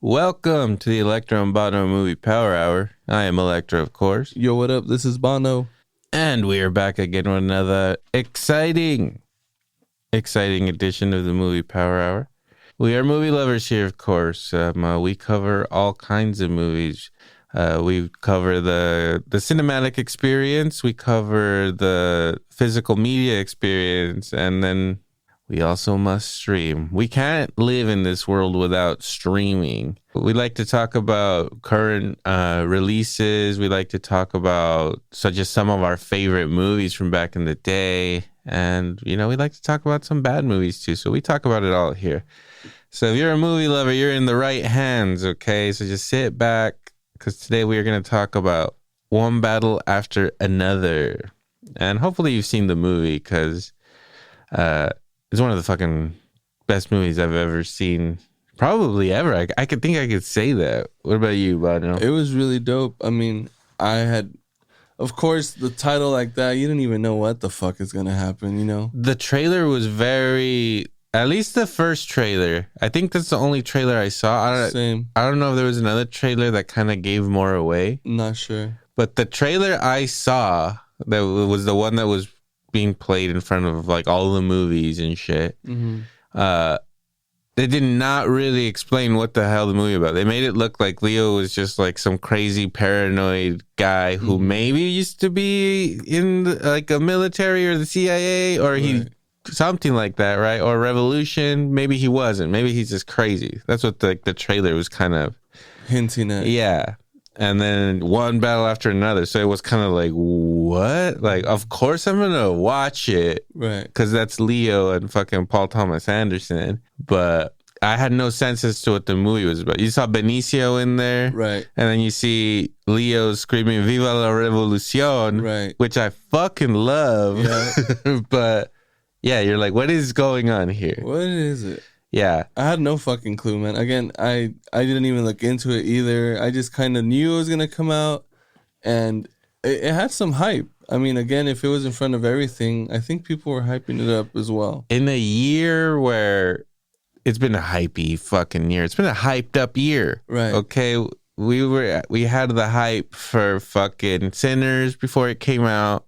Welcome to the Electro and Bono Movie Power Hour. I am Electro, of course. Yo, what up? This is Bono. And we are back again with another exciting edition of the Movie Power Hour. We are movie lovers here, of course. We cover all kinds of movies. We cover the cinematic experience. We cover the physical media experience. And then we also must stream. We can't live in this world without streaming. We like to talk about current releases. We like to talk about just some of our favorite movies from back in the day. And, we like to talk about some bad movies too. So we talk about it all here. So if you're a movie lover, you're in the right hands, okay? So just sit back, because today we are going to talk about one battle after another. And hopefully you've seen the movie, because it's one of the fucking best movies I've ever seen. Probably ever. I could say that. What about you, Bono? It was really dope. I mean, of course, the title like that, you didn't even know what the fuck is going to happen, you know? The trailer was at least the first trailer. I think that's the only trailer I saw. Same. I don't know if there was another trailer that kind of gave more away. Not sure. But the trailer I saw, that was the one that was being played in front of like all the movies and shit. Mm-hmm. They did not really explain what the hell the movie about. They made it look like Leo was just like some crazy paranoid guy who maybe used to be in like a military or the CIA or he something like that, right? Or revolution. Maybe he wasn't. Maybe he's just crazy. That's what the trailer was kind of hinting at. Yeah. And then one battle after another. So it was kind of like, what? Like, of course I'm going to watch it. Right. Because that's Leo and fucking Paul Thomas Anderson. But I had no sense as to what the movie was about. You saw Benicio in there. Right. And then you see Leo screaming, Viva la Revolucion. Right. Which I fucking love. Yeah. But yeah, you're like, what is going on here? What is it? Yeah. I had no fucking clue, man. Again, I didn't even look into it either. I just kind of knew it was going to come out, and it had some hype. I mean, again, if it was in front of everything, I think people were hyping it up as well. In a year where it's been a hypey fucking year. It's been a hyped up year. Right. Okay. We had the hype for fucking Sinners before it came out,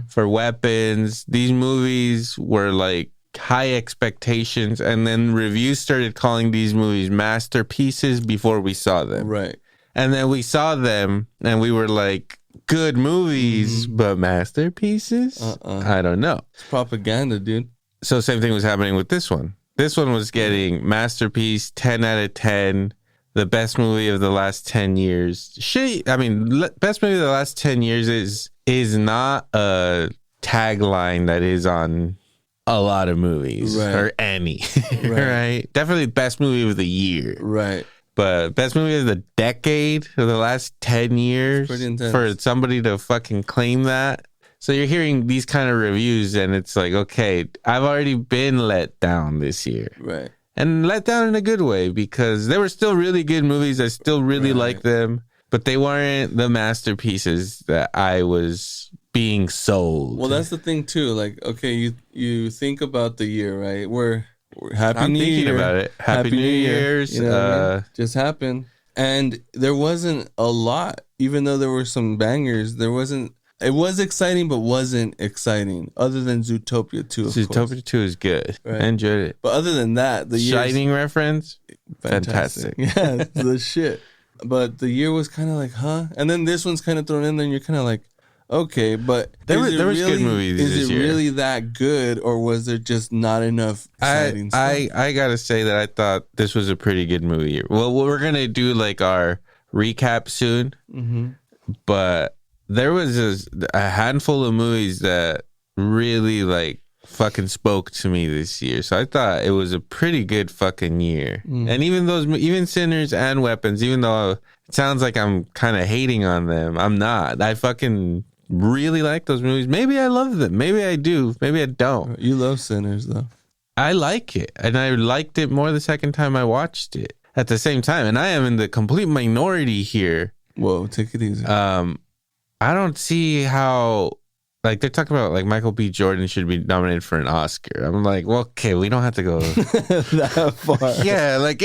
for Weapons. These movies were like high expectations, and then reviews started calling these movies masterpieces before we saw them. Right. And then we saw them and we were like, good movies, but masterpieces? I don't know. It's propaganda, dude. So same thing was happening with this one. This one was getting masterpiece, 10 out of 10, the best movie of the last 10 years. Best movie of the last 10 years is not a tagline that is on a lot of movies, or any, right? Definitely best movie of the year. Right. But best movie of the decade, of the last 10 years, for somebody to fucking claim that. So you're hearing these kind of reviews and it's like, okay, I've already been let down this year. Right. And let down in a good way, because they were still really good movies. I still really like them, but they weren't the masterpieces that I was being sold. Well, that's the thing too. Like, okay, you think about the year, right? We're Happy I'm New Year. thinking about it. Happy New Year's. You know what I mean? Just happened. And there wasn't a lot, even though there were some bangers. It was exciting, but wasn't exciting, other than Zootopia 2, of course. Zootopia 2 is good. Right. I enjoyed it. But other than that, the Shining reference? Fantastic. Yeah, the shit. But the year was kind of like, huh? And then this one's kind of thrown in there, and you're kind of like, okay, but there was good movies this year. Is it really that good, or was there just not enough exciting stuff? I gotta say that I thought this was a pretty good movie. Well, we're gonna do like our recap soon, but there was a handful of movies that really like fucking spoke to me this year. So I thought it was a pretty good fucking year. And even Sinners and Weapons, even though it sounds like I'm kind of hating on them, I'm not. I fucking really like those movies. Maybe I love them. Maybe I do. Maybe I don't. You love Sinners, though. I like it. And I liked it more the second time I watched it at the same time. And I am in the complete minority here. Whoa, take it easy. I don't see how like they're talking about like Michael B. Jordan should be nominated for an Oscar. I'm like, well, okay, we don't have to go that far. Yeah, like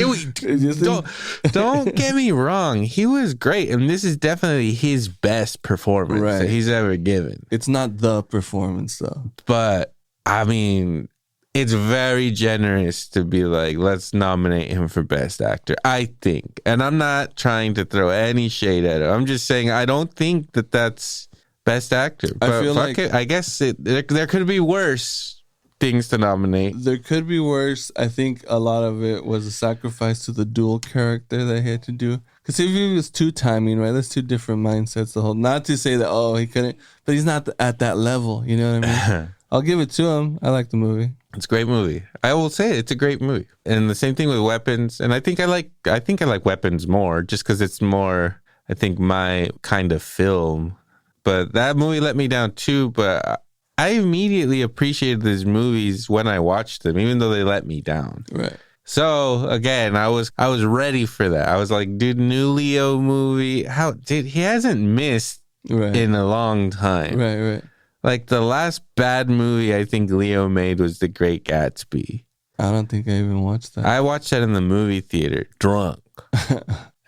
don't get me wrong. He was great, and this is definitely his best performance that he's ever given. It's not the performance though, but I mean, it's very generous to be like, let's nominate him for Best Actor, I think. And I'm not trying to throw any shade at him. I'm just saying I don't think that that's Best Actor. But I feel like I guess there could be worse things to nominate. There could be worse. I think a lot of it was a sacrifice to the dual character that he had to do. Because if he was two timing, right, that's two different mindsets. The whole, not to say that, oh, he couldn't, but he's not at that level. You know what I mean? I'll give it to him. I like the movie. It's a great movie. I will say it's a great movie. And the same thing with Weapons. And I think I like Weapons more just because it's more, I think, my kind of film. But that movie let me down too. But I immediately appreciated these movies when I watched them, even though they let me down. Right. So again, I was ready for that. I was like, dude, new Leo movie. He hasn't missed in a long time. Right. Like the last bad movie I think Leo made was The Great Gatsby. I don't think I even watched that. I watched that in the movie theater, drunk.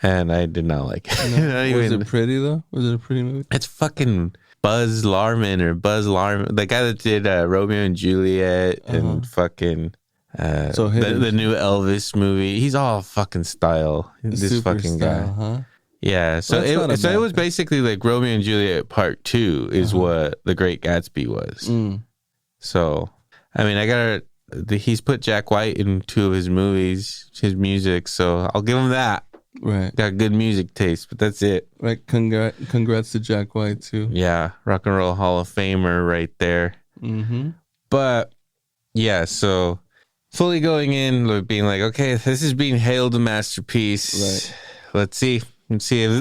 And I did not like it. No. Was it pretty though? Was it a pretty movie? It's fucking Buzz Larman, the guy that did Romeo and Juliet and fucking the new Elvis movie. He's all fucking style. This fucking guy. Huh? Yeah, so it was basically like Romeo and Juliet Part 2 is what The Great Gatsby was. So, I mean, he's put Jack White in 2 of his movies, his music, so I'll give him that. Right. Got good music taste, but that's it. Right, congrats to Jack White too. Yeah, Rock and Roll Hall of Famer right there. Mm-hmm. But, yeah, so fully going in, being like, okay, this is being hailed a masterpiece. Right. Let's see if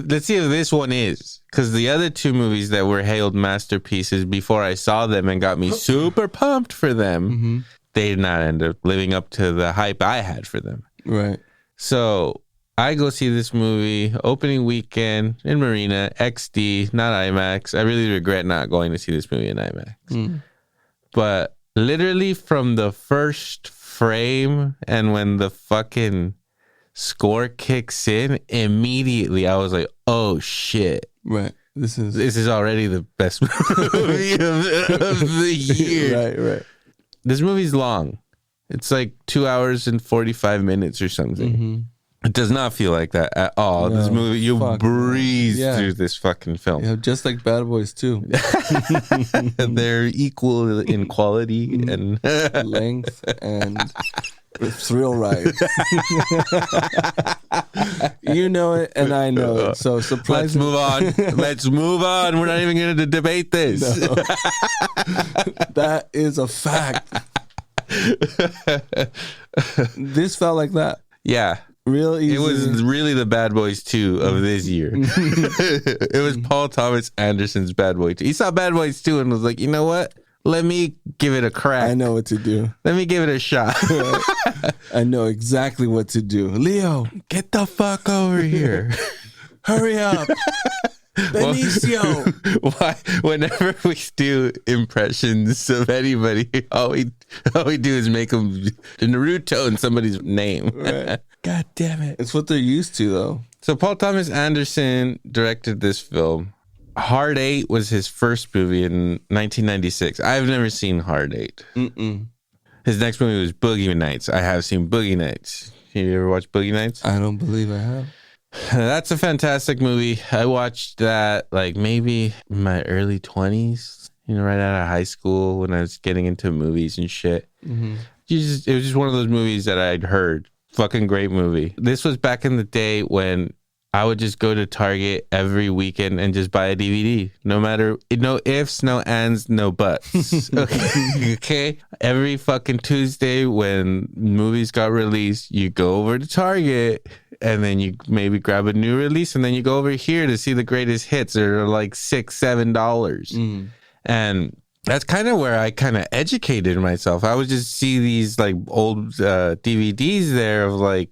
this one is, because the other 2 movies that were hailed masterpieces before I saw them and got me super pumped for them, they did not end up living up to the hype I had for them. Right. So I go see this movie opening weekend in Marina, XD, not IMAX. I really regret not going to see this movie in IMAX. But literally from the first frame and when the fucking score kicks in, immediately I was like, oh shit. Right. This is already the best movie of the year. Right. This movie's long. It's like 2 hours and 45 minutes or something. It does not feel like that at all. No, this movie, you breeze through this fucking film. Yeah, just like Bad Boys 2. They're equal in quality and length and thrill ride. You know it and I know it. So surprising. Let's move on. We're not even going to debate this. No. That is a fact. This felt like that. Yeah. Real easy. It was really the Bad Boys 2 of this year. It was Paul Thomas Anderson's Bad Boy 2. He saw Bad Boys 2 and was like, you know what? Let me give it a crack. I know what to do. Let me give it a shot. I know exactly what to do. Leo, get the fuck over here. Hurry up. Benicio. Why? Whenever we do impressions of anybody, all we do is make them Naruto in somebody's name. Right. God damn it! It's what they're used to, though. So Paul Thomas Anderson directed this film. Hard 8 was his first movie in 1996. I've never seen Hard 8. His next movie was Boogie Nights. I have seen Boogie Nights. Have you ever watched Boogie Nights? I don't believe I have. That's a fantastic movie. I watched that like maybe in my early 20s, right out of high school when I was getting into movies and shit. It was just one of those movies that I'd heard. Fucking great movie. This was back in the day when I would just go to Target every weekend and just buy a DVD. No matter, no ifs, no ands, no buts. Okay? Every fucking Tuesday when movies got released, you go over to Target and then you maybe grab a new release and then you go over here to see the greatest hits. They're like $6-7. And that's kind of where I kind of educated myself. I would just see these like old DVDs there of like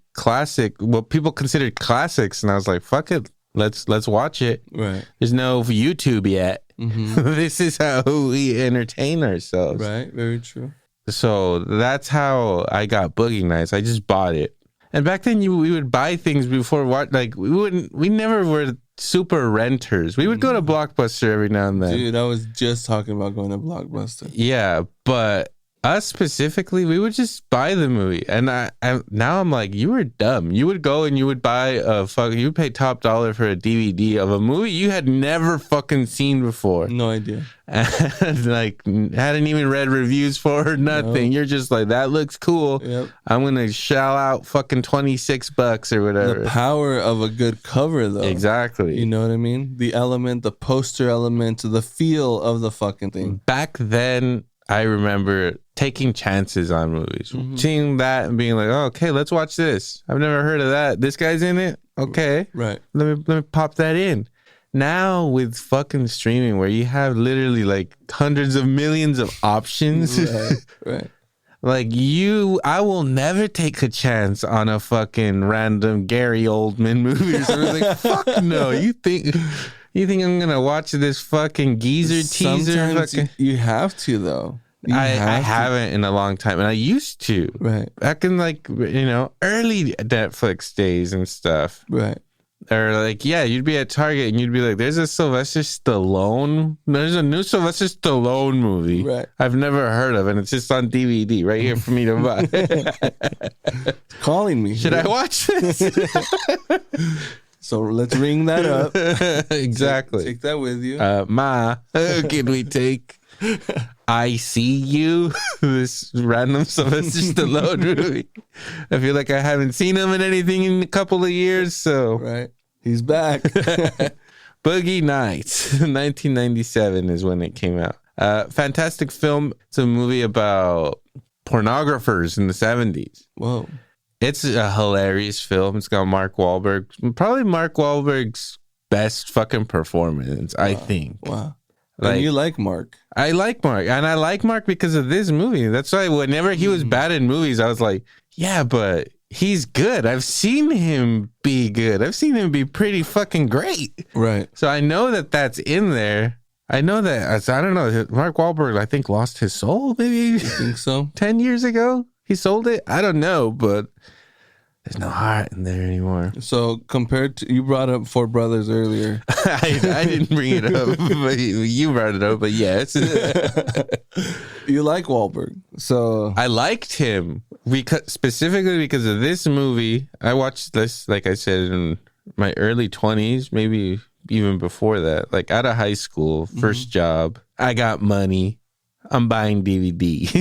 what people considered classics. And I was like, fuck it. Let's watch it. Right. There's no YouTube yet. This is how we entertain ourselves. Right. Very true. So that's how I got Boogie Nights. I just bought it. And back then we would buy things before what, like we never were super renters. We would go to Blockbuster every now and then. Dude, I was just talking about going to Blockbuster. Yeah, but us specifically, we would just buy the movie. And I now I'm like, you were dumb. You would go and you would buy you would pay top dollar for a DVD of a movie you had never fucking seen before. No idea. And like hadn't even read reviews for or nothing. No. You're just like, that looks cool. Yep. I'm gonna shell out fucking $26 or whatever. The power of a good cover, though. Exactly. You know what I mean? The element, the poster element, the feel of the fucking thing. Back then, I remember taking chances on movies, seeing that and being like, oh, okay, let's watch this. I've never heard of that. This guy's in it. Okay. Right. Let me pop that in. Now with fucking streaming where you have literally like hundreds of millions of options. Right. Like I will never take a chance on a fucking random Gary Oldman movie or something. Like, fuck no. You think I'm gonna watch this fucking geezer teaser? Sometimes you have to, though. I haven't in a long time, and I used to. Right. Back in like early Netflix days and stuff. Right. Or like, yeah, you'd be at Target and you'd be like, there's a new Sylvester Stallone movie. Right. I've never heard of, and it's just on DVD right here for me to buy. Calling me. Should I watch this? So let's ring that up. Exactly. Take that with you. Can we take I See You? This random Sylvester Stallone movie. I feel like I haven't seen him in anything in a couple of years, so. Right. He's back. Boogie Nights, 1997 is when it came out. Fantastic film. It's a movie about pornographers in the 70s. Whoa. It's a hilarious film. It's got Mark Wahlberg. Probably Mark Wahlberg's best fucking performance, I think. Wow. Like, and you like Mark. I like Mark. And I like Mark because of this movie. That's why whenever he was bad in movies, I was like, yeah, but he's good. I've seen him be good. I've seen him be pretty fucking great. Right. So I know that that's in there. I know that. I don't know. Mark Wahlberg, I think, lost his soul maybe. You think so? 10 years ago? He sold it? I don't know, but there's no heart in there anymore. So compared to, you brought up Four Brothers earlier. I didn't bring it up, but you brought it up, but yes. You like Wahlberg. So I liked him specifically because of this movie. I watched this, like I said, in my early 20s, maybe even before that. Like out of high school, first job, I got money. I'm buying DVD.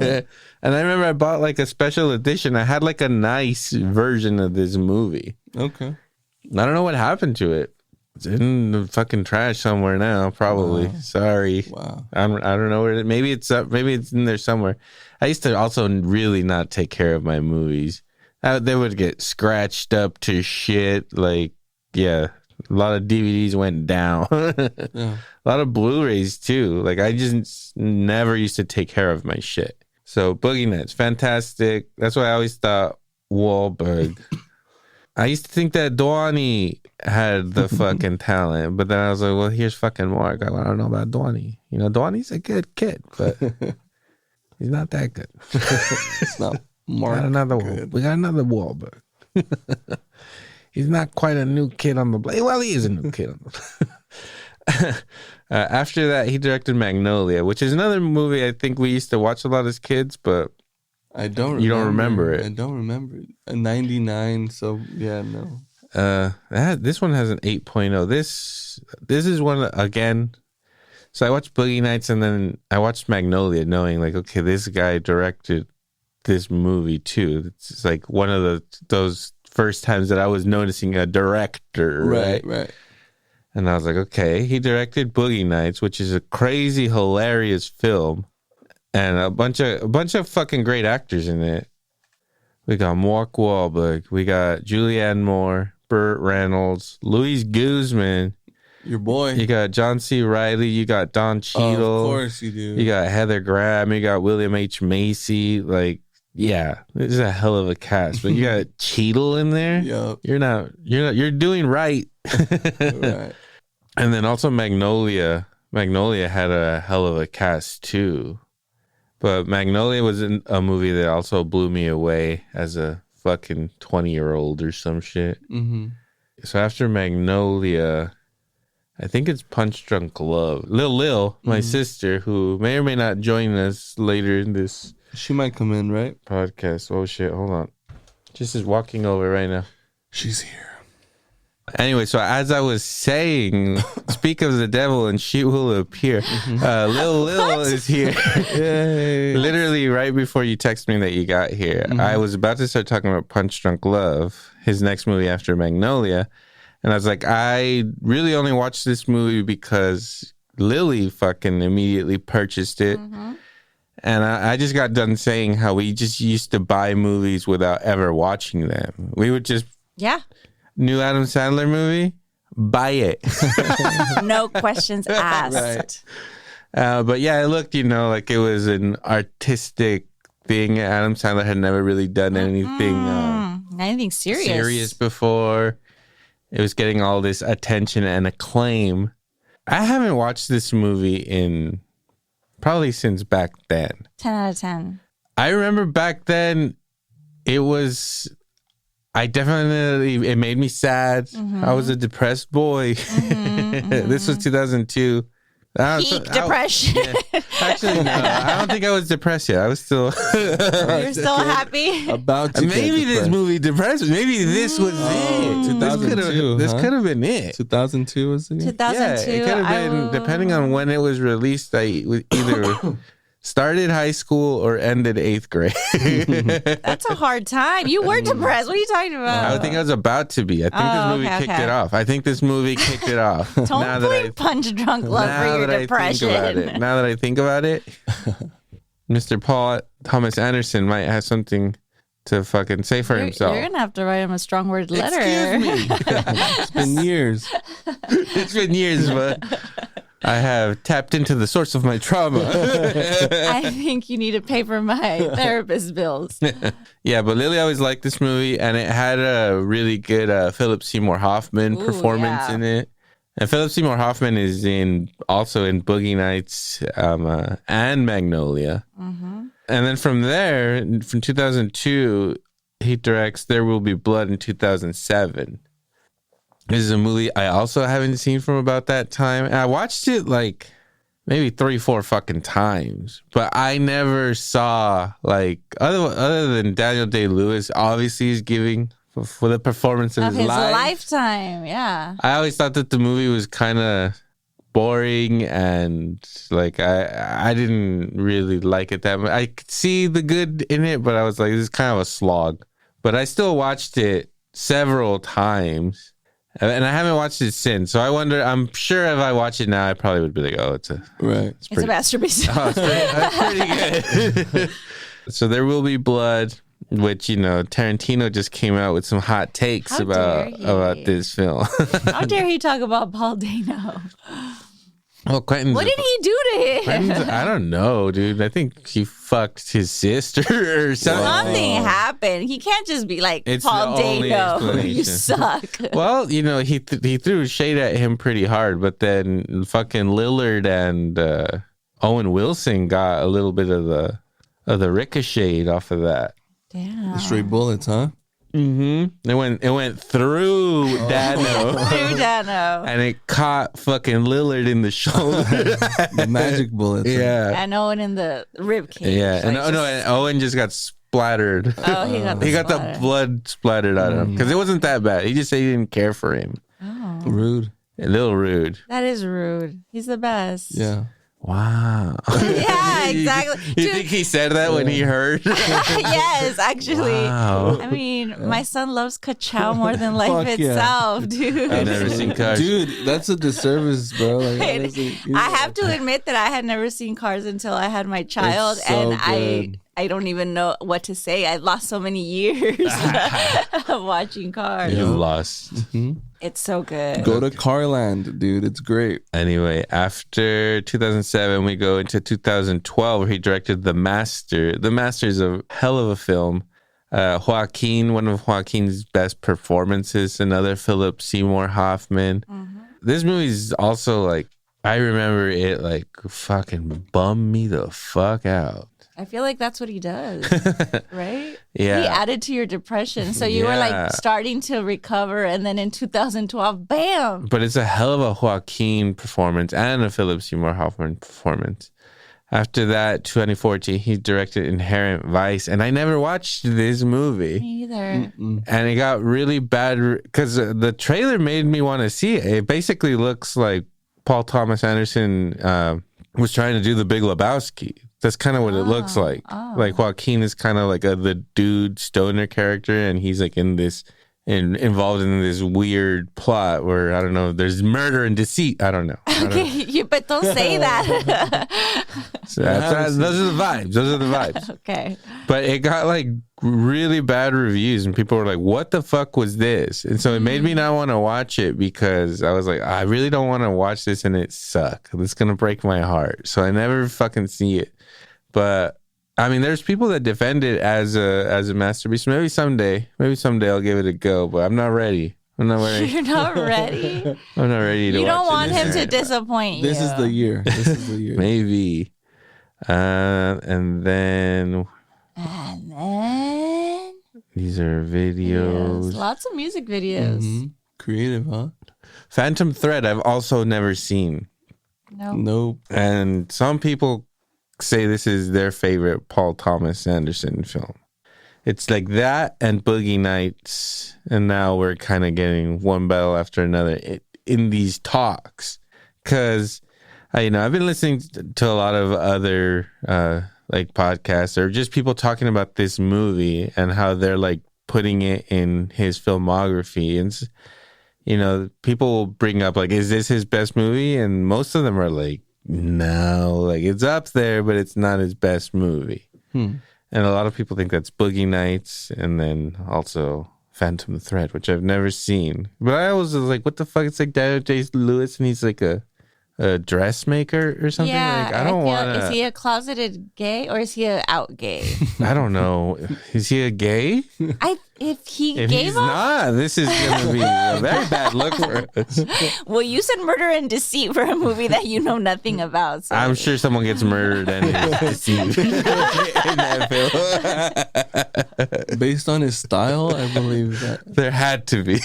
Right. And I remember I bought like a special edition. I had like a nice version of this movie. Okay. I don't know what happened to it. It's in the fucking trash somewhere now, probably. Wow. Sorry. Wow. I don't know where maybe it's up. Maybe it's in there somewhere. I used to also really not take care of my movies. They would get scratched up to shit. Like, yeah, a lot of DVDs went down. Yeah. A lot of Blu-rays too. Like I just never used to take care of my shit. So Boogie Nights, fantastic. That's why I always thought Wahlberg. I used to think that Dwani had the fucking talent, but then I was like, well, here's fucking Mark. I don't know about Dwani. You know, Dwani's a good kid, but he's not that good. It's not Mark. We got another Wahlberg. He's not quite a new kid on the block. Well, he is a new kid on the block. After that, he directed Magnolia, which is another movie I think we used to watch a lot as kids, but I don't. You don't remember it. I don't remember it. 99. So yeah, no. This one has an 8.0. This is one again. So I watched Boogie Nights and then I watched Magnolia, knowing like, okay, this guy directed this movie too. It's like one of those first times that I was noticing a director. Right. And I was like, okay, he directed Boogie Nights, which is a crazy, hilarious film, and a bunch of fucking great actors in it. We got Mark Wahlberg, we got Julianne Moore, Burt Reynolds, Luis Guzman, your boy. You got John C. Reilly, you got Don Cheadle. Of course you do. You got Heather Graham, you got William H. Macy. Like Yeah, this is a hell of a cast. But you got Cheadle in there. Yep. You're doing right. Right. And then also Magnolia. Magnolia had a hell of a cast too. But Magnolia was a movie that also blew me away as a fucking 20-year-old or some shit. Mm-hmm. So after Magnolia, I think it's Punch Drunk Love. Lil, my sister, who may or may not join us later in this. She might come in, right? Podcast. Oh shit, hold on. Just is walking over right now. She's here. Anyway, so as I was saying, speak of the devil and she will appear. Lil is here. Yay. Literally right before you text me that you got here, I was about to start talking about Punch Drunk Love, his next movie after Magnolia. And I was like, I really only watched this movie because Lily fucking immediately purchased it. And I just got done saying how we just used to buy movies without ever watching them. We would just... Yeah. New Adam Sandler movie, buy it. No questions asked. Right. But yeah, it looked, like it was an artistic thing. Adam Sandler had never really done anything serious before. It was getting all this attention and acclaim. I haven't watched this movie in probably since back then. 10 out of 10. I remember back then it made me sad. I was a depressed boy. This was 2002. Peak depression. Yeah. Actually, no. I don't think I was depressed yet. I was still... You're still happy? About to Maybe this movie depressed me. Maybe this was it. 2002, This could have been it. 2002 was it? 2002. Yeah, it could have been, depending on when it was released, I either started high school or ended 8th grade. That's a hard time. You were depressed. What are you talking about? I think I was about to be. I think this movie kicked it off. I think this movie kicked it off. Don't blame Punch Drunk Love for your depression. Now that I think about it, Mr. Paul Thomas Anderson might have something to fucking say for himself. You're going to have to write him a strong word letter. Excuse me. It's been years. It's been years, but... I have tapped into the source of my trauma. I think you need to pay for my therapist bills. Yeah, but Lily always liked this movie, and it had a really good Philip Seymour Hoffman performance in it. And Philip Seymour Hoffman is also in Boogie Nights and Magnolia. And then from there, from 2002, he directs There Will Be Blood in 2007. This is a movie I also haven't seen from about that time. And I watched it like maybe 3-4 fucking times, but I never saw other than Daniel Day-Lewis, obviously he's giving for the performance of his life. Lifetime. Yeah. I always thought that the movie was kind of boring and I didn't really like it that much. I could see the good in it, but I was like, this is kind of a slog. But I still watched it several times. And I haven't watched it since, so I wonder. I'm sure if I watch it now, I probably would be like, "Oh, it's a masterpiece." Oh, that's pretty good. So There Will Be Blood, which Tarantino just came out with some hot takes about this film. How dare he talk about Paul Dano? Well, Quentin's... What did he do to him? I don't know, dude. I think he fucked his sister or something. Something happened. He can't just be like, It's Paul the only Dano, explanation. you suck. Well, he threw shade at him pretty hard, but then fucking Lillard and Owen Wilson got a little bit of the ricochet off of that. Damn. The straight bullets, huh? Mm-hmm. It went through Dano. Through Dano. And it caught fucking Lillard in the shoulder. The magic bullets. Yeah. And Owen in the rib cage. Yeah. And Owen just got splattered. Oh, he got the blood splattered out of him. Because it wasn't that bad. He just said he didn't care for him. Oh. Rude. A little rude. That is rude. He's the best. Yeah. Wow. Yeah, exactly. You think he said that when he heard? Yes, actually. Wow. I mean, my son loves Ka-Chow more than life Fuck yeah. itself, dude. I've never seen Cars. Dude, that's a disservice, bro. Honestly, I have to admit that I had never seen Cars until I had my child, It's so and good. I don't even know what to say. I lost so many years of watching Cars. You lost. Mm-hmm. It's so good. Go to Carland, dude. It's great. Anyway, after 2007, we go into 2012, where he directed The Master. The Master is a hell of a film. Joaquin, one of Joaquin's best performances, another Philip Seymour Hoffman. Mm-hmm. This movie is also like, I remember it like fucking bummed me the fuck out. I feel like that's what he does, right? Yeah. He added to your depression. So you were like starting to recover. And then in 2012, bam. But it's a hell of a Joaquin performance and a Philip Seymour Hoffman performance. After that, 2014, he directed Inherent Vice. And I never watched this movie. Me either. Mm-mm. And it got really bad because the trailer made me want to see it. It basically looks like Paul Thomas Anderson was trying to do The Big Lebowski. That's kind of what it looks like. Oh. Like Joaquin is kind of like the dude stoner character, and he's like involved in this weird plot where I don't know. There's murder and deceit. I don't know. Okay, but don't say that. So those are the vibes. Those are the vibes. Okay. But it got like really bad reviews, and people were like, "What the fuck was this?" And so it made me not want to watch it because I was like, "I really don't want to watch this, and it suck. It's gonna break my heart." So I never fucking see it. But I mean, there's people that defend it as a masterpiece. Maybe someday I'll give it a go. But I'm not ready. I'm not ready. You're not ready. I'm not ready to. You don't watch want it. him to disappoint you. This is the year. This is the year. Maybe. And then these are videos. Yes, lots of music videos. Mm-hmm. Creative, huh? Phantom Thread, I've also never seen. Nope. And some people say this is their favorite Paul Thomas Anderson film. It's like that and Boogie Nights. And now we're kind of getting one battle after another in these talks. Because, I've been listening to a lot of other like podcasts or just people talking about this movie and how they're like putting it in his filmography. And, people will bring up like, is this his best movie? And most of them are like, no, like it's up there, but it's not his best movie. And a lot of people think that's Boogie Nights and then also Phantom Thread, which I've never seen. But I always was like, what the fuck? It's like Daniel Day-Lewis and he's like a dressmaker or something. Yeah, like I don't want to. Is he a closeted gay or is he a out gay? I don't know. Is he a gay? If he If gave he's up, not, this is going to be a very bad look for us. well, you said murder and deceit for a movie that you know nothing about. So. I'm sure someone gets murdered and is deceived in that film. Based on his style, I believe that. There had to be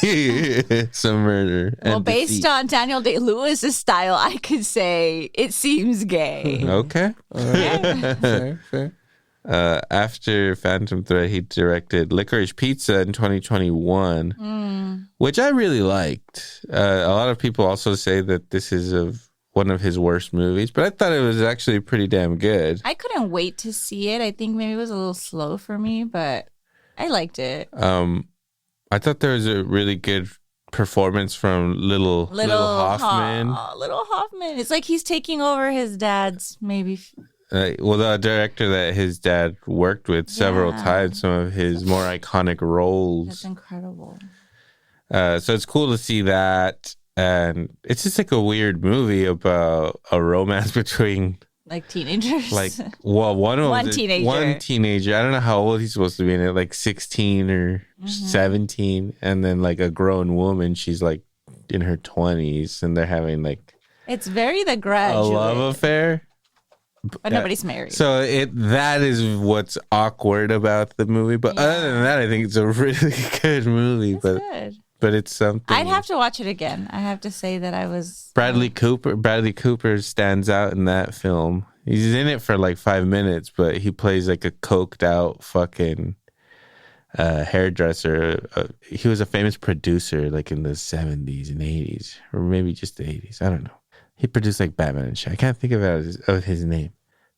some murder. Well, and based deceit. on Daniel Day-Lewis's style, I could say it seems gay. Okay. All right. Fair. After Phantom Thread, he directed Licorice Pizza in 2021, which I really liked. A lot of people also say that this is one of his worst movies, but I thought it was actually pretty damn good. I couldn't wait to see it. I think maybe it was a little slow for me, but I liked it. I thought there was a really good performance from Little Hoffman. Little Hoffman. It's like he's taking over his dad's maybe. The director that his dad worked with several Yeah. times, some of his more iconic roles. That's incredible. So it's cool to see that. And it's just like a weird movie about a romance between Like teenagers. one teenager. teenager. I don't know how old he's supposed to be in it, like 16 or 17. And then like a grown woman, she's like in her 20s and they're having like It's very The Grudge. a love affair. But nobody's married. So that is what's awkward about the movie. But other than that, I think it's a really good movie. It's good. But it's something. I'd have to watch it again. I have to say that I was. Bradley Cooper stands out in that film. He's in it for like 5 minutes, but he plays like a coked out fucking hairdresser. He was a famous producer like in the 70s and 80s, or maybe just the 80s. I don't know. He produced like Batman and shit. I can't think of his name,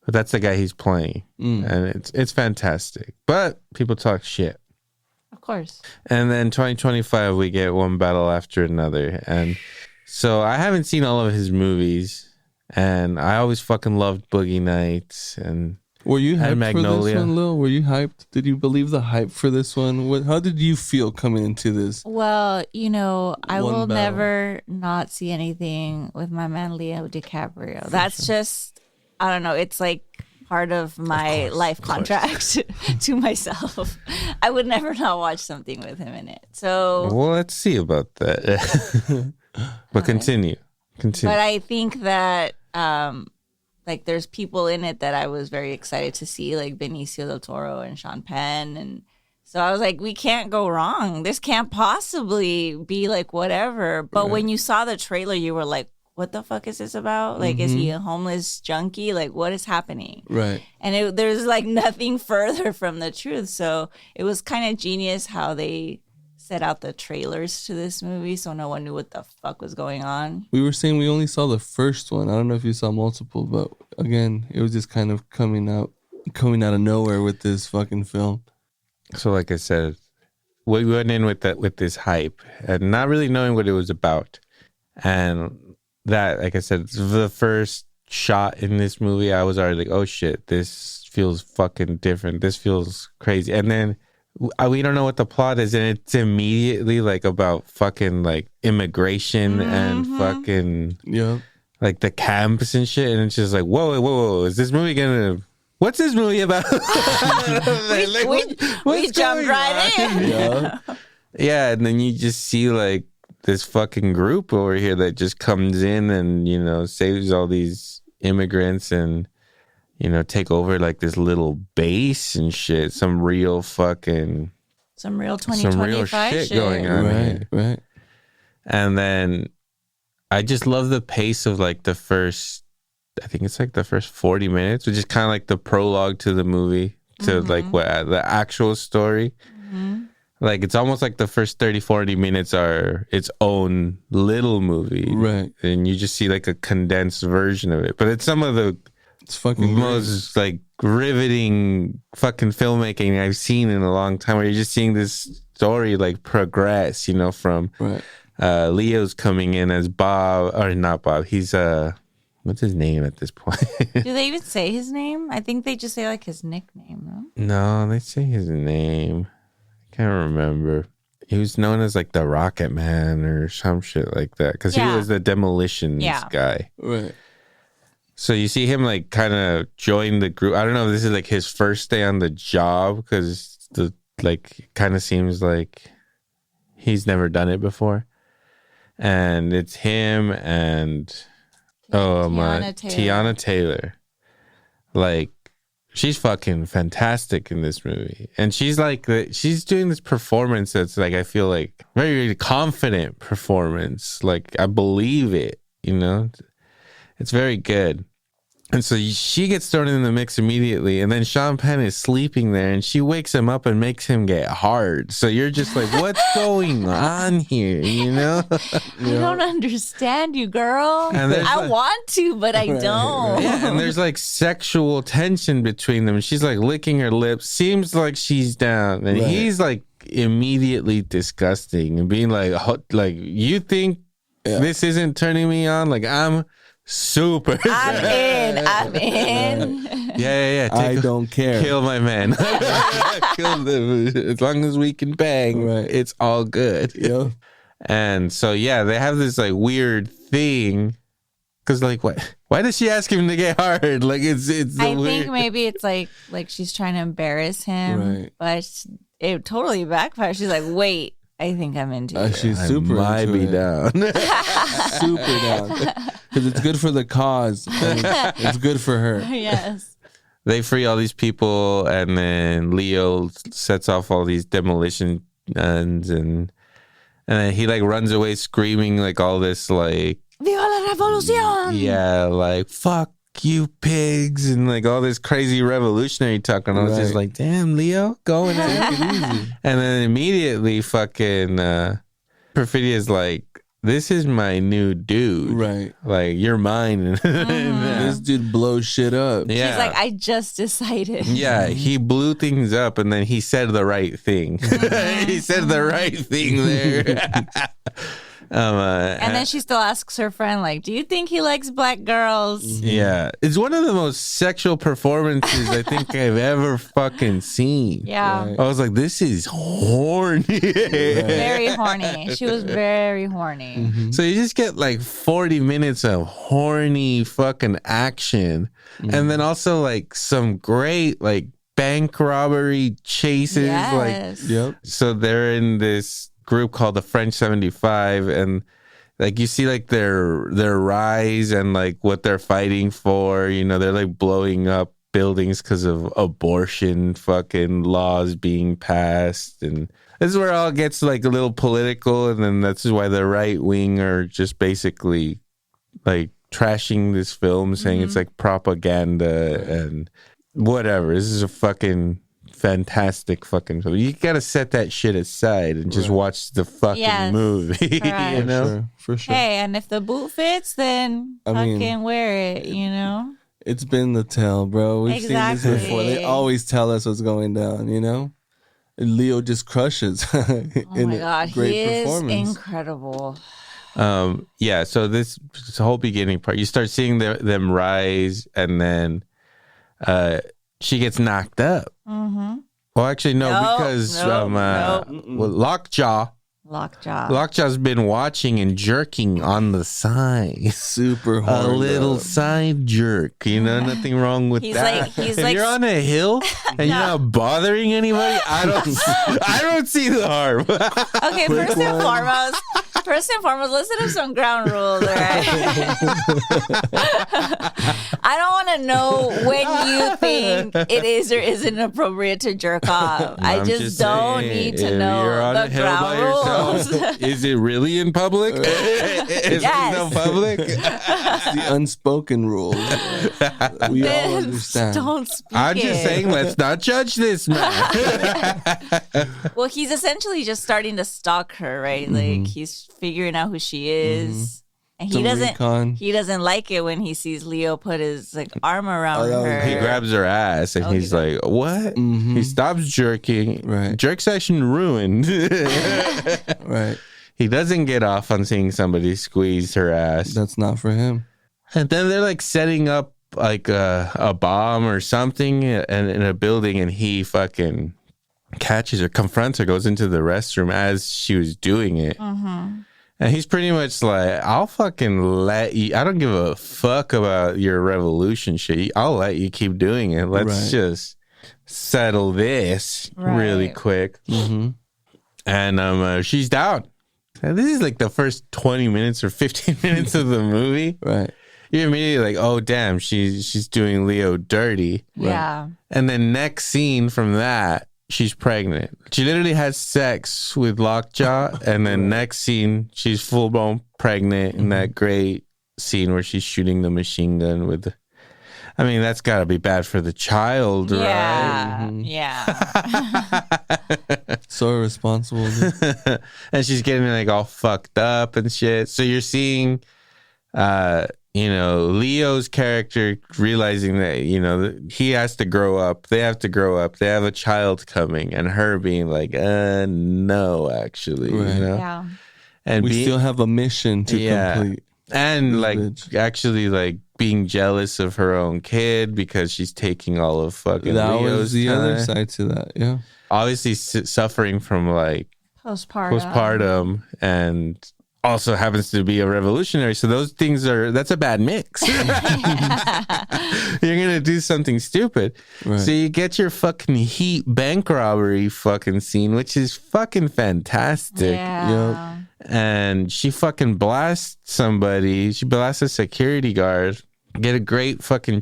but that's the guy he's playing, and it's fantastic. But people talk shit. Of course. And then 2025, we get one battle after another, and so I haven't seen all of his movies, and I always fucking loved Boogie Nights, and Were you hyped for Magnolia. this one, Lil? Were you hyped? Did you believe the hype for this one? How did you feel coming into this? Well, I One will battle. never not see anything with my man Leo DiCaprio. That's just, I don't know. It's like part of my life contract to myself. I would never not watch something with him in it. So, Well, let's see about that. But continue. but I think that like there's people in it that I was very excited to see, like Benicio Del Toro and Sean Penn, and so I was like, we can't go wrong. This can't possibly be like whatever. But when you saw the trailer, you were like, what the fuck is this about? Like, is he a homeless junkie? Like, what is happening? Right. And there's like nothing further from the truth. So it was kind of genius how they set out the trailers to this movie, so no one knew what the fuck was going on. We were saying we only saw the first one. I don't know if you saw multiple, but again, it was just kind of coming out of nowhere with this fucking film. So, like I said, we went in with this hype and not really knowing what it was about. And that, like I said, the first shot in this movie, I was already like, oh shit, this feels fucking different. This feels crazy. And then we don't know what the plot is, and it's immediately like about fucking like immigration and fucking like the camps and shit. And it's just like, whoa, is this movie gonna... What's this movie about? we jumped right in. Yeah, and then you just see like this fucking group over here that just comes in and, saves all these immigrants and, take over like this little base and shit. Some real 2025 shit going on. Right. And then I just love the pace of like the first 40 minutes, which is kind of like the prologue to the movie, to like what the actual story. Like it's almost like the first 30-40 minutes are its own little movie, right? And you just see like a condensed version of it, but it's some of the fucking most like riveting fucking filmmaking I've seen in a long time, where you're just seeing this story like progress, from Leo's coming in as Bob, or not Bob, he's what's his name at this point? Do they even say his name? I think they just say like his nickname, no? No, they say his name. I can't remember. He was known as like the Rocket Man or some shit like that, because he was the demolitions guy. Right. So you see him like kind of join the group. I don't know if this is like his first day on the job, because kind of seems like he's never done it before. And it's him and Tiana Taylor. Like, she's fucking fantastic in this movie. And she's like, she's doing this performance that's like, I feel like very confident performance. Like, I believe it, It's very good. And so she gets thrown in the mix immediately. And then Sean Penn is sleeping there and she wakes him up and makes him get hard. So you're just like, what's going on here? I don't understand you, girl. I want to, but I don't. Yeah, and there's like sexual tension between them. She's like licking her lips. Seems like she's down. And he's like immediately disgusting and being like, you think this isn't turning me on? Like, I'm super. I'm in. Yeah. I don't care. Kill my man. Kill them. As long as we can bang, it's all good. Yeah. And so, they have this like weird thing. Because like, why does she ask him to get hard? Like, it's I think maybe it's like she's trying to embarrass him. Right. But it totally backfires. She's like, wait, I think I'm into it. She's super might be down. Super down. Because it's good for the cause. It's good for her. Yes. They free all these people, and then Leo sets off all these demolition guns, and then he like runs away screaming like all this like Viva la revolución! Yeah, like fuck you pigs, and like all this crazy revolutionary talk. And I was just like, damn, Leo, going take it easy. And then immediately fucking Perfidia's like, this is my new dude. Right. Like, you're mine. This dude blows shit up. Yeah. She's like, I just decided. Yeah, he blew things up, and then he said the right thing. He said the right thing there. And then she still asks her friend, like, do you think he likes black girls? Yeah. It's one of the most sexual performances I think I've ever fucking seen. Yeah. Right. I was like, this is horny. Very horny. She was very horny. So you just get like 40 minutes of horny fucking action. And then also like some great like bank robbery chases. Yes. Yep. So they're in this group called the French 75, and like you see like their rise and like what they're fighting for. You know, they're like blowing up buildings because of abortion fucking laws being passed, and this is where it all gets like a little political. And then that's why the right wing are just basically like trashing this film, saying it's like propaganda and whatever. This is a fucking fantastic fucking film. You gotta set that shit aside and just watch the fucking movie. Correct. You know, For sure. Hey, and if the boot fits, then I mean- fucking wear it, you know? It's been the tell, bro. We've seen Exactly. this before. They always tell us what's going down, you know? And Leo just crushes Oh in my a God. great He is performance. incredible. yeah. So this whole beginning part, you start seeing them rise, and then she gets knocked up. Mm-hmm. Well, actually, no, Nope, because nope, well, Lockjaw. Lockjaw. Lockjaw's been watching and jerking on the side. Super A hard. little side jerk, you know, nothing wrong with He's that. like- he's if like- you're on a hill and you're not bothering anybody, I don't see the harm. Okay, first and foremost, let's set up some ground rules, all right? I don't want to know when you think it is or isn't appropriate to jerk off. I I'm just don't saying, need to if know you're on the a hill by yourself, ground rules. is it really in public? Is Yes. it no public? It's the unspoken rules. We all Then understand. don't speak I'm just it. saying, let's not judge this man. Well, he's essentially just starting to stalk her, right? Like he's figuring out who she is, and he Some doesn't. recon. He doesn't like it when he sees Leo put his like arm around that was her. He grabs her ass and Oh, he's like, what? He stops jerking. Right. Jerk session ruined. Right. He doesn't get off on seeing somebody squeeze her ass. That's not for him. And then they're like setting up like a bomb or something in a building, and he fucking catches her, confronts her, goes into the restroom as she was doing it. And he's pretty much like, I'll fucking let you, I don't give a fuck about your revolution shit. I'll let you keep doing it. Let's Right. just settle this really Right. quick. Mm-hmm. And she's down. And this is like the first 20 minutes or 15 minutes of the movie. Right. You're immediately like, oh, damn, she's doing Leo dirty. Yeah. And then next scene from that, she's pregnant. She literally has sex with Lockjaw, and then next scene, she's full blown pregnant in that great scene where she's shooting the machine gun with. I mean, that's got to be bad for the child, right? Yeah. So irresponsible. Dude. And she's getting like all fucked up and shit. So you're seeing, Leo's character realizing that, he has to grow up. They have to grow up. They have a child coming, and her being like, no, actually, Right. Yeah. And We still have a mission to complete. And like Bitch. actually like being jealous of her own kid because she's taking all of fucking That Leo's was the other time. side to that. Yeah. Obviously suffering from like postpartum and also happens to be a revolutionary. So those things that's a bad mix. You're going to do something stupid. Right. So you get your fucking Heat bank robbery fucking scene, which is fucking fantastic. Yeah. And she fucking blasts somebody. She blasts a security guard. Get a great fucking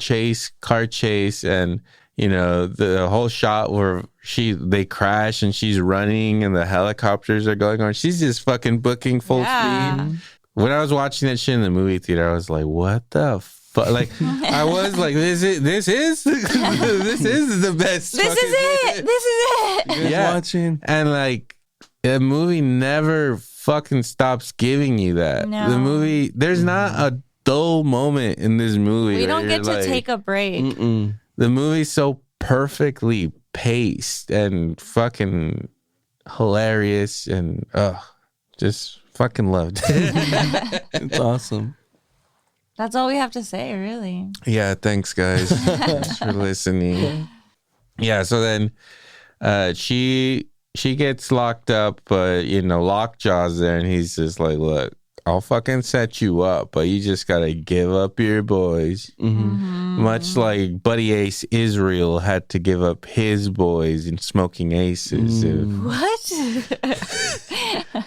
car chase. And, the whole shot where they crash and she's running and the helicopters are going on. She's just fucking booking full speed. When I was watching that shit in the movie theater, I was like, what the fuck? Like, I was like, this is this is the best. This is it. This is it. You guys watching? And like, the movie never fucking stops giving you that. No. The movie, there's not a dull moment in this movie. We where don't get you're to like, take a break. Mm-mm. the movie's so perfectly paced and fucking hilarious and just Fucking loved it. It's awesome. That's all we have to say, really. Yeah, thanks, guys. Thanks for listening. Yeah, so then she gets locked up, but, Lockjaw's there, and he's just like, look, I'll fucking set you up, but you just gotta give up your boys. Much like Buddy Ace Israel had to give up his boys in Smoking Aces. What?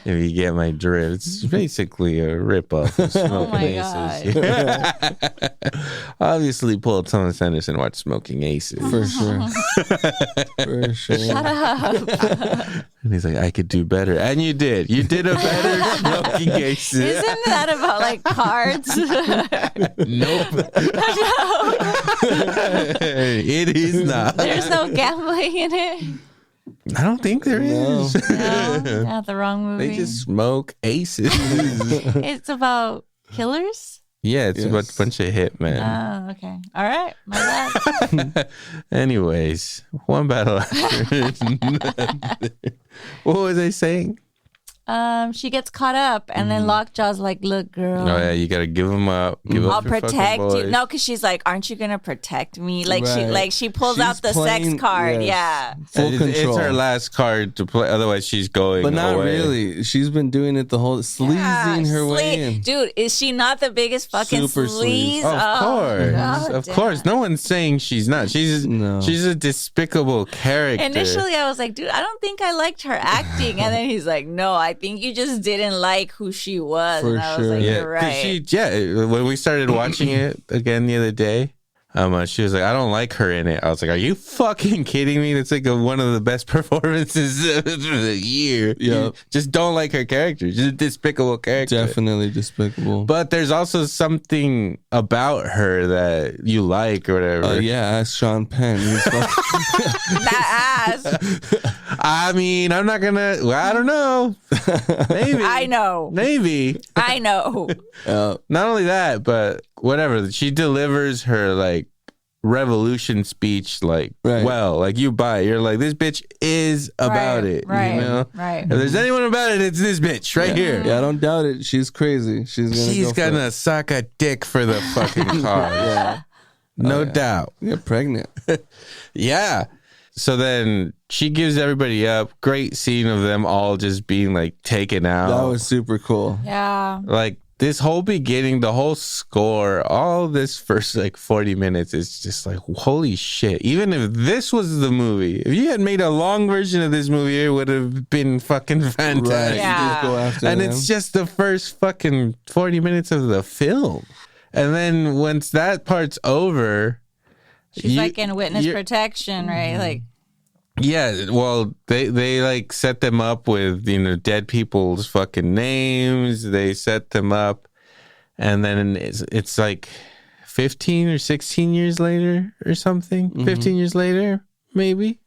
If you get my drift, it's basically a ripoff of Smoking Aces. Obviously, Paul Thomas Anderson watched Smoking Aces. For sure. For sure. Shut up. And he's like, I could do better. And you did. You did a better Smoking Aces. Isn't that about like cards? Nope. It is not. There's no gambling in it. I don't think there is. No, not the wrong movie. They just smoke aces. It's about killers? Yeah, it's about a bunch of hitmen. Oh, okay. All right. My bad. Anyways, one battle after. What was I saying? She gets caught up, and then Lockjaw's like, "Look, girl, Oh yeah, you gotta give them up. I'll protect you." No, because she's like, "Aren't you gonna protect me?" Like she pulls She's out the playing- sex card. yes. Yeah. Full It's control. her last card to play. Otherwise, she's going. But not away. really. She's been doing it the whole sleazing her way in. Dude, is she not the biggest fucking Super sleaze. sleaze? Of course, of course. No one's saying she's not. She's a despicable character. Initially, I was like, dude, I don't think I liked her acting. And then he's like, no, I think you just didn't like who she was. For and I was sure. like, Yeah, you're 'cause right. when we started watching it again the other day, she was like, I don't like her in it. I was like, are you fucking kidding me? That's like one of the best performances of the year. Yep. Just don't like her character. She's a despicable character. Definitely despicable. But there's also something about her that you like or whatever. Yeah, ask Sean Penn. He's That ass. I mean, I'm not gonna. Well, I don't know. Maybe. I know. Maybe. I know. Not only that, but whatever. She delivers her like revolution speech well. Like you buy it. You're like, this bitch is about it. Right. You know? Right. If there's anyone about it, it's this bitch right here. Yeah, I don't doubt it. She's crazy. She's gonna suck a dick for the fucking cause. Yeah. No doubt. Get pregnant. Yeah. So then she gives everybody up. Great scene of them all just being like taken out. That was super cool. Yeah. Like this whole beginning, the whole score, all this first like 40 minutes is just like, holy shit. Even if this was the movie, if you had made a long version of this movie, it would have been fucking fantastic. Right. Yeah. Just go after And them. it's just the first fucking 40 minutes of the film. And then once that part's over, She's like in witness protection, right? Like, yeah, well, they like set them up with, dead people's fucking names. They set them up, and then it's like 15 or 16 years later or something. 15 years later, maybe.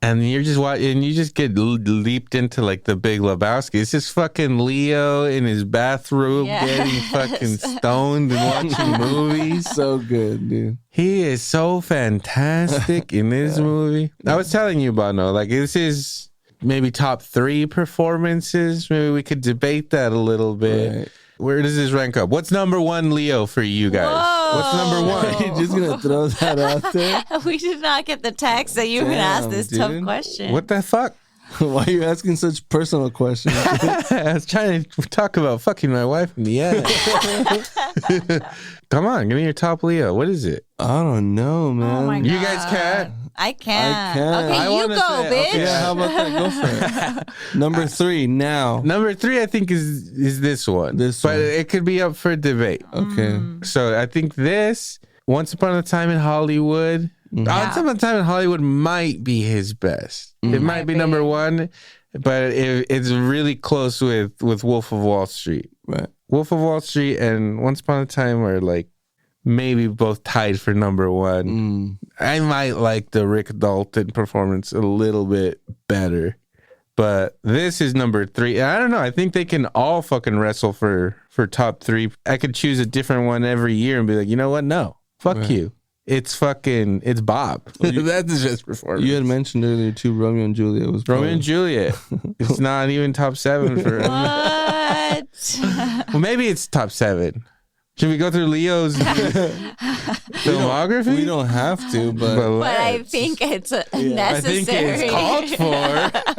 And you're just watching, and you just get leaped into like the Big Lebowski. It's just fucking Leo in his bathroom getting fucking stoned and watching movies. so good, dude. He is so fantastic in this movie. I was telling you about like this is maybe top 3 performances. Maybe we could debate that a little bit. Right. Where does this rank up? What's number 1 Leo for you guys? Whoa. What's number 1? You're just gonna throw that out there? we did not get the text that you would ask Damn, this dude. tough question. What the fuck? Why are you asking such personal questions? I was trying to talk about fucking my wife in the ass. Come on, give me your top Leo. What is it? I don't know, man. Oh my God. You guys can't? I can't. I can't. Okay, I you wanna go, say- bitch. okay, Yeah, how about that? Go for it. Number 3 now. Number 3, I think, is this one. This but one. it could be up for debate. Okay. So I think this, Once Upon a Time in Hollywood. Once Upon a Time in Hollywood might be his best. It might be number 1, but it's really close with Wolf of Wall Street. Right. Wolf of Wall Street and Once Upon a Time are like maybe both tied for number 1. I might like the Rick Dalton performance a little bit better. But this is number 3. I don't know. I think they can all fucking wrestle for top 3. I could choose a different one every year and be like, you know what? No. Fuck you. it's Bob. That's just performance. You had mentioned earlier too, Romeo and Juliet was Romeo and Juliet. It's not even top 7 for What? Well, maybe it's top 7. Should we go through Leo's filmography? We don't have to, but But I think it's necessary. I think it's called for.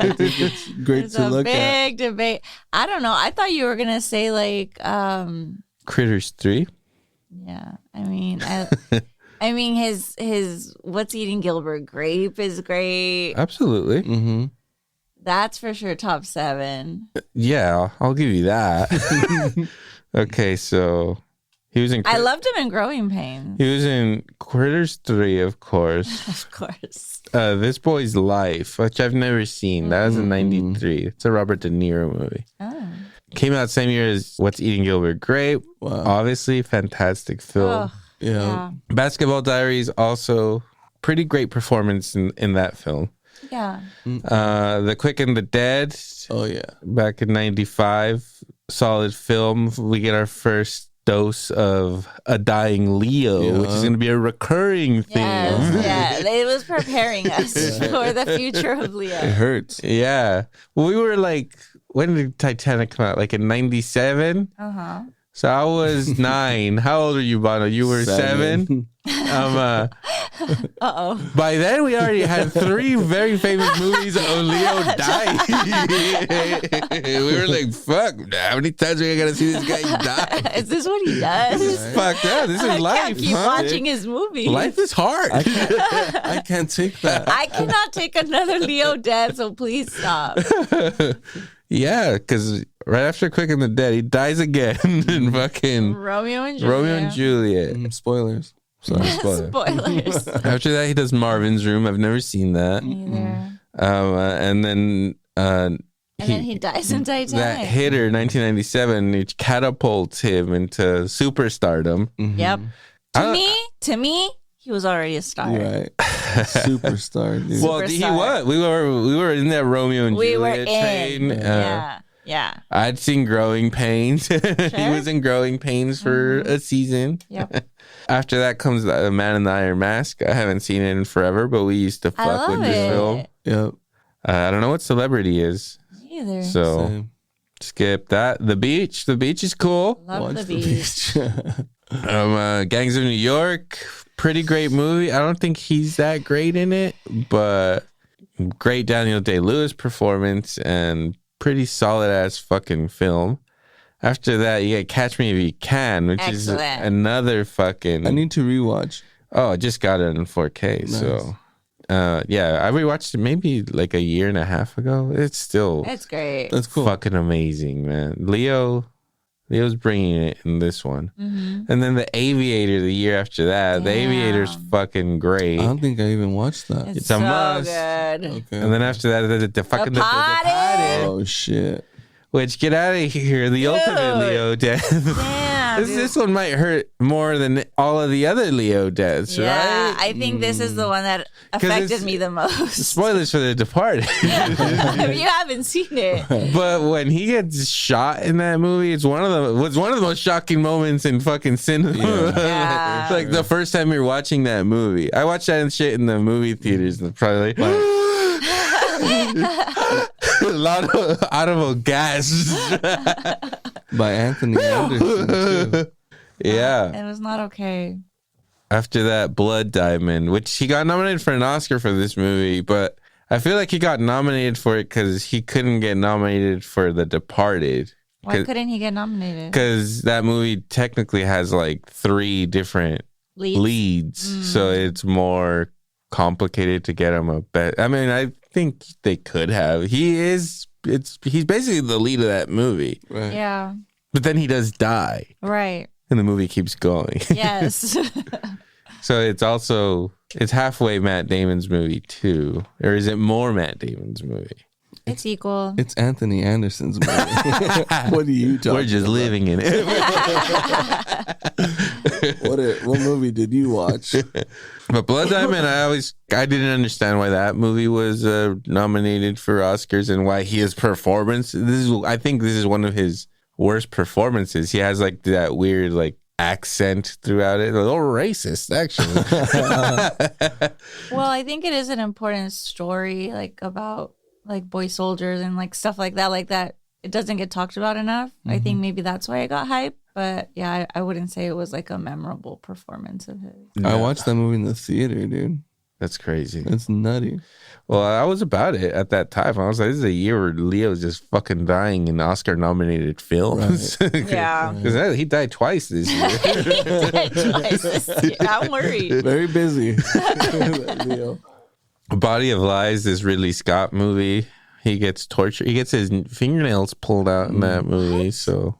I think it's great It's to a look at. big debate. I don't know. I thought you were gonna say like, Critters 3. yeah. I mean, his What's Eating Gilbert Grape is great. Absolutely. Mm-hmm. That's for sure top 7. Yeah, I'll give you that. Okay, so he was in. I loved him in Growing Pains, He was in Critters 3, of course. of course. This Boy's Life, which I've never seen. That was in '93. It's a Robert De Niro movie. Oh. Came out same year as What's Eating Gilbert Grape. Wow. Obviously, fantastic film. Oh, Yeah. Basketball Diaries, also pretty great performance in that film. yeah. The Quick and the Dead, Oh yeah. back in '95, solid film. We get our first dose of a dying Leo, which is going to be a recurring theme. Yes, yeah. It was preparing us for the future of It Leo. hurts. Yeah. Well, we were like, when did Titanic come out? Like in '97? Uh-huh. So I was 9. How old are you, Bono? You were 7? Uh-oh. By then, we already had 3 very famous movies of Leo dying. We were like, fuck, how many times are we going to see this guy die? Is this what he does? This is fucked up. This is I life. can't keep huh? watching his movies. Life is hard. I can't take that. I cannot take another Leo death, so please stop. Yeah, because right after Quick and the Dead, he dies again in fucking Romeo and Juliet. Romeo and Juliet. Spoilers. Sorry, spoiler. Spoilers. After that, he does Marvin's Room. I've never seen that. Neither. And then And then he dies in Titanic. that hitter, 1997, which catapults him into superstardom. Yep. To me, he was already a star. Right. Superstar, dude. Well, he was. We were in that Romeo and We were Juliet in. train. Yeah. I'd seen Growing Pains. He Sure. was in Growing Pains for a season. Yep. After that comes The Man in the Iron Mask. I haven't seen it in forever, but we used to I fuck with love this it. film. Yep. I don't know what Celebrity is, Either. so Same. skip that. The Beach. The Beach is cool. Love Watch the beach. Gangs of New York. Pretty great movie. I don't think he's that great in it, but great Daniel Day-Lewis performance and pretty solid ass fucking film. After that, you get Catch Me If You Can, which is Excellent. another fucking. I need to rewatch. Oh, I just got it in 4K. Nice. So, yeah, I rewatched it maybe like a year and a half ago. It's still It's great. That's cool. fucking amazing, man. Leo's bringing it in this one. Mm-hmm. And then The Aviator the year after that. The Damn. Aviator's fucking great. I don't think I even watched that. It's It's a so must. good. Okay. And then after that, the fucking the Departed. Oh shit. Which, get out of here, the ultimate Leo death. Damn. This one might hurt more than all of the other Leo deaths, Yeah, right? I think this is the one that affected me the most. Spoilers for The Departed. If you haven't seen it, But when he gets shot in that movie, it's one of the most shocking moments in fucking cinema. Yeah. Like the first time you're watching that movie. I watched that and shit in the movie theaters and probably a lot of audible gas. By Anthony Anderson too. Yeah. it was not okay. After that, Blood Diamond, which he got nominated for an Oscar for this movie, but I feel like he got nominated for it because he couldn't get nominated for The Departed. Why couldn't he get nominated? Because that movie technically has like 3 different leads, so it's more complicated to get him a bet. I mean, I think they could have. He's basically the lead of that movie, Right. Yeah, but then he does die, right. and the movie keeps going. Yes. So it's halfway Matt Damon's movie too, or is it more Matt Damon's movie? It's equal. It's Anthony Anderson's movie. What are you talking We're just about? living in it. What movie did you watch? But Blood Diamond, I didn't understand why that movie was nominated for Oscars and why his performance. I think this is one of his worst performances. He has like that weird like accent throughout it. A little racist, actually. Well, I think it is an important story, like about like boy soldiers and like stuff like that. Like that, it doesn't get talked about enough. I think maybe that's why it got hype. But yeah, I wouldn't say it was like a memorable performance of his. I watched that movie in the theater, dude. That's crazy. That's nutty. Well, I was about it at that time. I was like, this is a year where Leo's just fucking dying in Oscar-nominated films. Right. Yeah. Because he died twice this year. He died twice this year. I'm worried. Very busy. Leo. Body of Lies, this Ridley Scott movie. He gets tortured. He gets his fingernails pulled out in that movie. So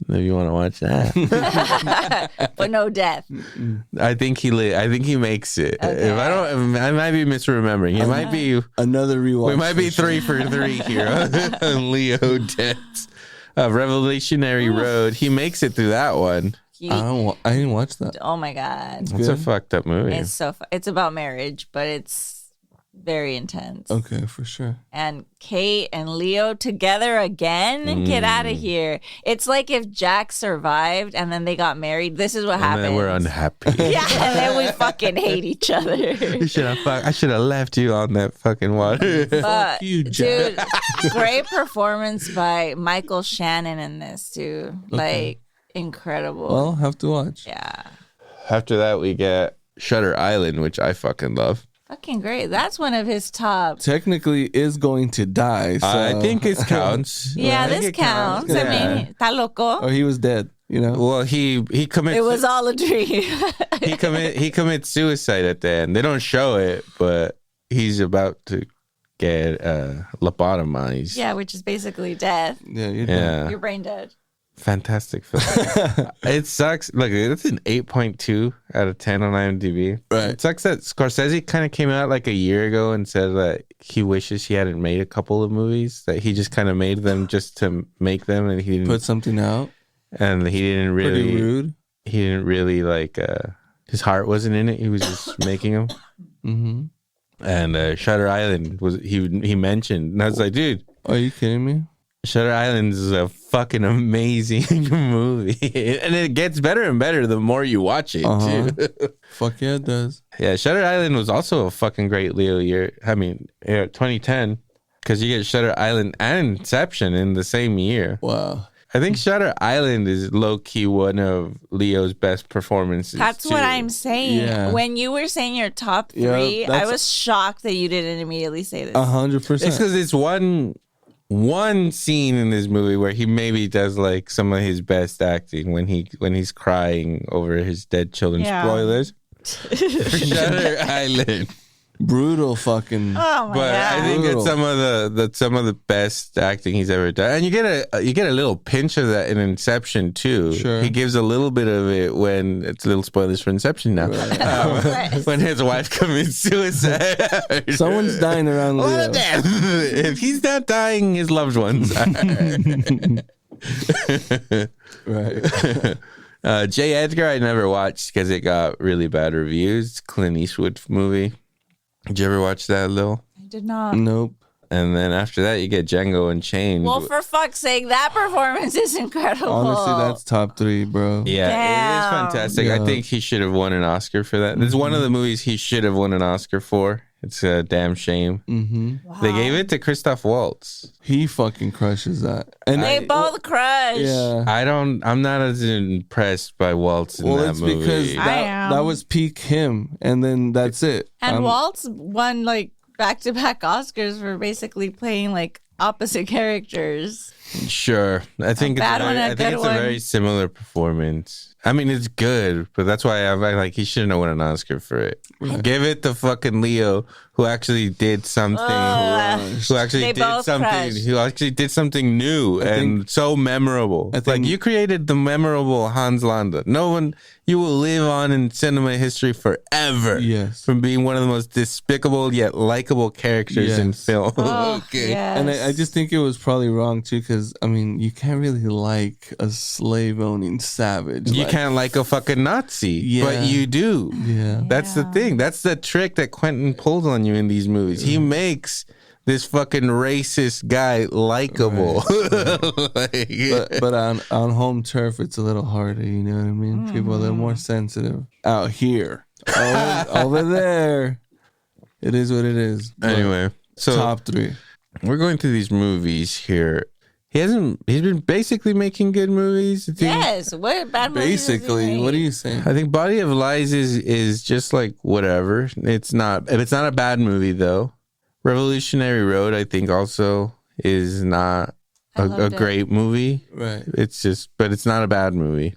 if you want to watch that. But no death. I think he makes it. Okay. If I might be misremembering. It might be another rewatch. We might be 3 for 3 here on Leo deaths. Revolutionary Road. He makes it through that one. I didn't watch that. Oh my God. It's a fucked up movie. It's so it's about marriage, but it's very intense. Okay, for sure. And Kate and Leo together again? Get out of here. It's like if Jack survived and then they got married. This is what happened. And then we're unhappy. Yeah, and then we fucking hate each other. I should have left you on that fucking water. But, you, Jack. dude, great performance by Michael Shannon in this, too. Like, incredible. Well, have to watch. Yeah. After that, we get Shutter Island, which I fucking love. Fucking great. That's one of his top. Technically is going to die. So. I think it counts. Yeah, I think this it counts. I mean, está loco. Or he was dead, you know? Well, he commits. It was all a dream. he commits suicide at the end. They don't show it, but he's about to get lobotomized. Yeah, which is basically death. Yeah, you're dead. Your brain dead. Fantastic film. It sucks. Look, it's an 8.2 out of 10 on IMDb. Right. It sucks that Scorsese kind of came out like a year ago and said that he wishes he hadn't made a couple of movies, that he just kind of made them just to make them, and he didn't put something out. And he didn't really. Pretty rude. He didn't really like. His heart wasn't in it. He was just making them. Mm-hmm. And Shutter Island was he mentioned, and I was like, dude, are you kidding me? Shutter Island is a fucking amazing movie, and it gets better and better the more you watch it, too. Fuck yeah, it does. Yeah, Shutter Island was also a fucking great Leo year. I mean, 2010, because you get Shutter Island and Inception in the same year. Wow. I think Shutter Island is low-key one of Leo's best performances. That's what I'm saying. Yeah. When you were saying your top three, I was shocked that you didn't immediately say this. 100%. It's because it's one scene in this movie where he maybe does like some of his best acting when he's crying over his dead children. Yeah. Spoilers for Shutter Island. Brutal fucking. Oh my But God. I think it's some of the best acting he's ever done, and you get a little pinch of that in Inception too. Sure. He gives a little bit of it when it's little spoilers for Inception now. Right. When his wife commits suicide, Someone's dying around Leo. If he's not dying, his loved ones are. Right. J. Edgar, I never watched because it got really bad reviews. Clint Eastwood movie. Did you ever watch that, Lil? I did not. Nope. And then after that, you get Django Unchained. Well, for fuck's sake, that performance is incredible. Honestly, that's top 3, bro. Yeah, it is Damn. fantastic. Yeah. I think he should have won an Oscar for that. It's one of the movies he should have won an Oscar for. It's a damn shame. Mm-hmm. Wow. They gave it to Christoph Waltz. He fucking crushes that. And They both crush. Yeah. I'm not as impressed by Waltz in that it's movie. because I am. that was peak him, and then that's it. And Waltz won like back-to-back Oscars for basically playing like opposite characters. Sure. I think it's bad one, a I think good it's one. a very similar performance. I mean, it's good, but that's why I'm like, he shouldn't have won an Oscar for it. Give it to fucking Leo, who actually did something. Who actually They did both something. crushed. Who actually did something new and so memorable. Like, you created the memorable Hans Landa. No one. You will live on in cinema history forever. Yes. From being one of the most despicable yet likable characters in film. Oh, Okay. yes. And I just think it was probably wrong too, because I mean, you can't really like a slave owning savage. You can't like a fucking Nazi, but you do. Yeah. That's the thing. That's the trick that Quentin pulls on you in these movies. He makes this fucking racist guy likable. But on home turf, it's a little harder. You know what I mean? People are a little more sensitive. Out here, over there, it is what it is. But anyway, so top 3. we're going through these movies here. He's been basically making good movies. Yes. What bad movies? Basically, what are you saying? I think Body of Lies is just like whatever. It's not a bad movie though. Revolutionary Road, I think, also is not a great movie. Right. But it's not a bad movie.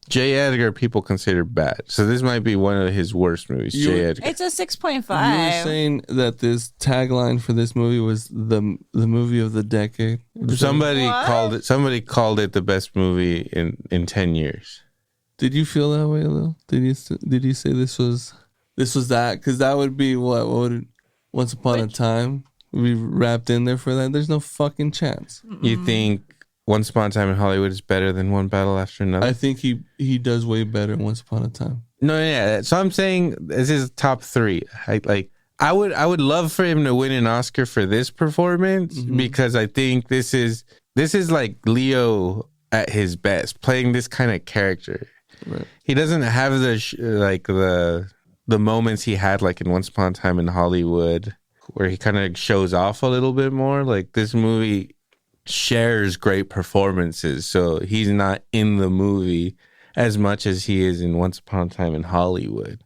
J. Edgar, people consider bad. So this might be one of his worst movies, J. Edgar. It's a 6.5. You were saying that this tagline for this movie was the movie of the decade. Somebody called it the best movie in 10 years. Did you feel that way, Lil? Did you say this was that? Because that would be what would it, Once Upon a Time be wrapped in there for that? There's no fucking chance. You think Once Upon a Time in Hollywood is better than One Battle After Another? I think he does way better Once Upon a Time. No, yeah. So I'm saying this is top 3. I would love for him to win an Oscar for this performance because I think this is like Leo at his best, playing this kind of character. Right. He doesn't have the moments he had like in Once Upon a Time in Hollywood where he kind of shows off a little bit more. Like this movie shares great performances, so he's not in the movie as much as he is in Once Upon a Time in Hollywood.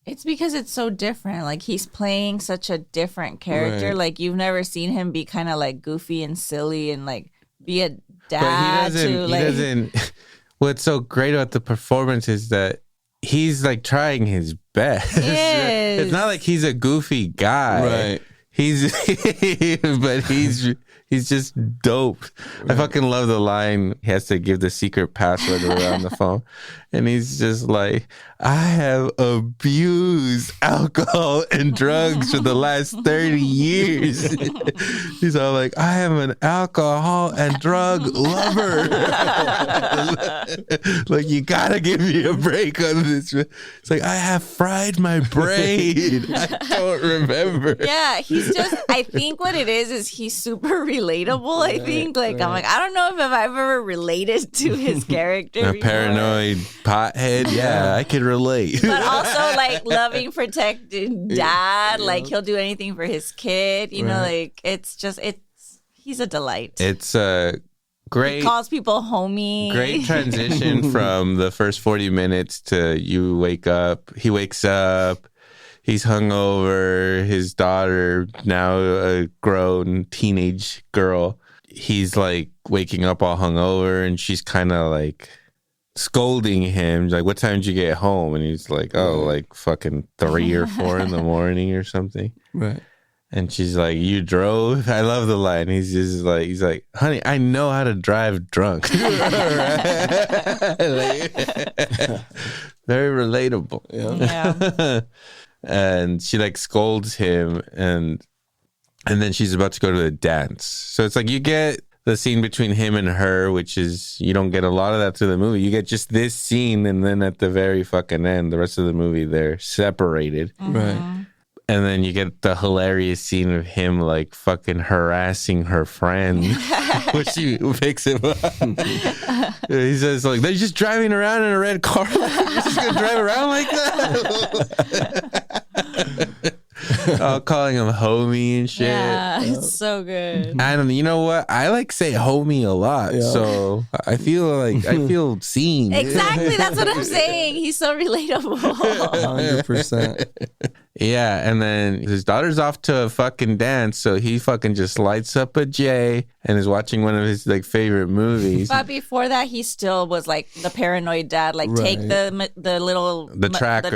It's because it's so different. Like he's playing such a different character. Right. Like you've never seen him be kind of like goofy and silly and like be a dad. But he doesn't. What's so great about the performance is that he's like trying his best. It's not like he's a goofy guy. Right. He's just dope. Right. I fucking love the line. He has to give the secret password around the phone. And he's just like, I have abused alcohol and drugs for the last 30 years. He's all like, I am an alcohol and drug lover. Like, you gotta give me a break on this. It's like, I have fried my brain. I don't remember. Yeah, he's just, I think what it is he's super relatable. I think, like, I'm like, I don't know if I've ever related to his character. A paranoid pothead. Yeah, I could relate. But also, like, loving, protecting dad. Like, he'll do anything for his kid. You know, like, he's a delight. It's great. He calls people homie. Great transition from the first 40 minutes to you wake up. He wakes up. He's hungover. His daughter, now a grown teenage girl, he's like waking up all hungover, and she's kind of like scolding him. Like, what time did you get home? And he's like, oh, like fucking 3 or 4 in the morning or something. Right. And she's like, you drove? I love the line. He's like, honey, I know how to drive drunk. Very relatable. Yeah. And she like scolds him, and then she's about to go to the dance. So it's like you get the scene between him and her, which is, you don't get a lot of that through the movie. You get just this scene, and then at the very fucking end, the rest of the movie, they're separated. Right. And then you get the hilarious scene of him like fucking harassing her friend when she picks him up. He says like, they're just driving around in a red car. You're just gonna drive around like that? Calling him homie and shit. Yeah, it's so good. And you know what? I like say homie a lot. Yeah. So I feel seen. Exactly. That's what I'm saying. He's so relatable. 100%. Yeah, and then his daughter's off to a fucking dance, so he fucking just lights up a J and is watching one of his like favorite movies. But before that, he still was like the paranoid dad, like take the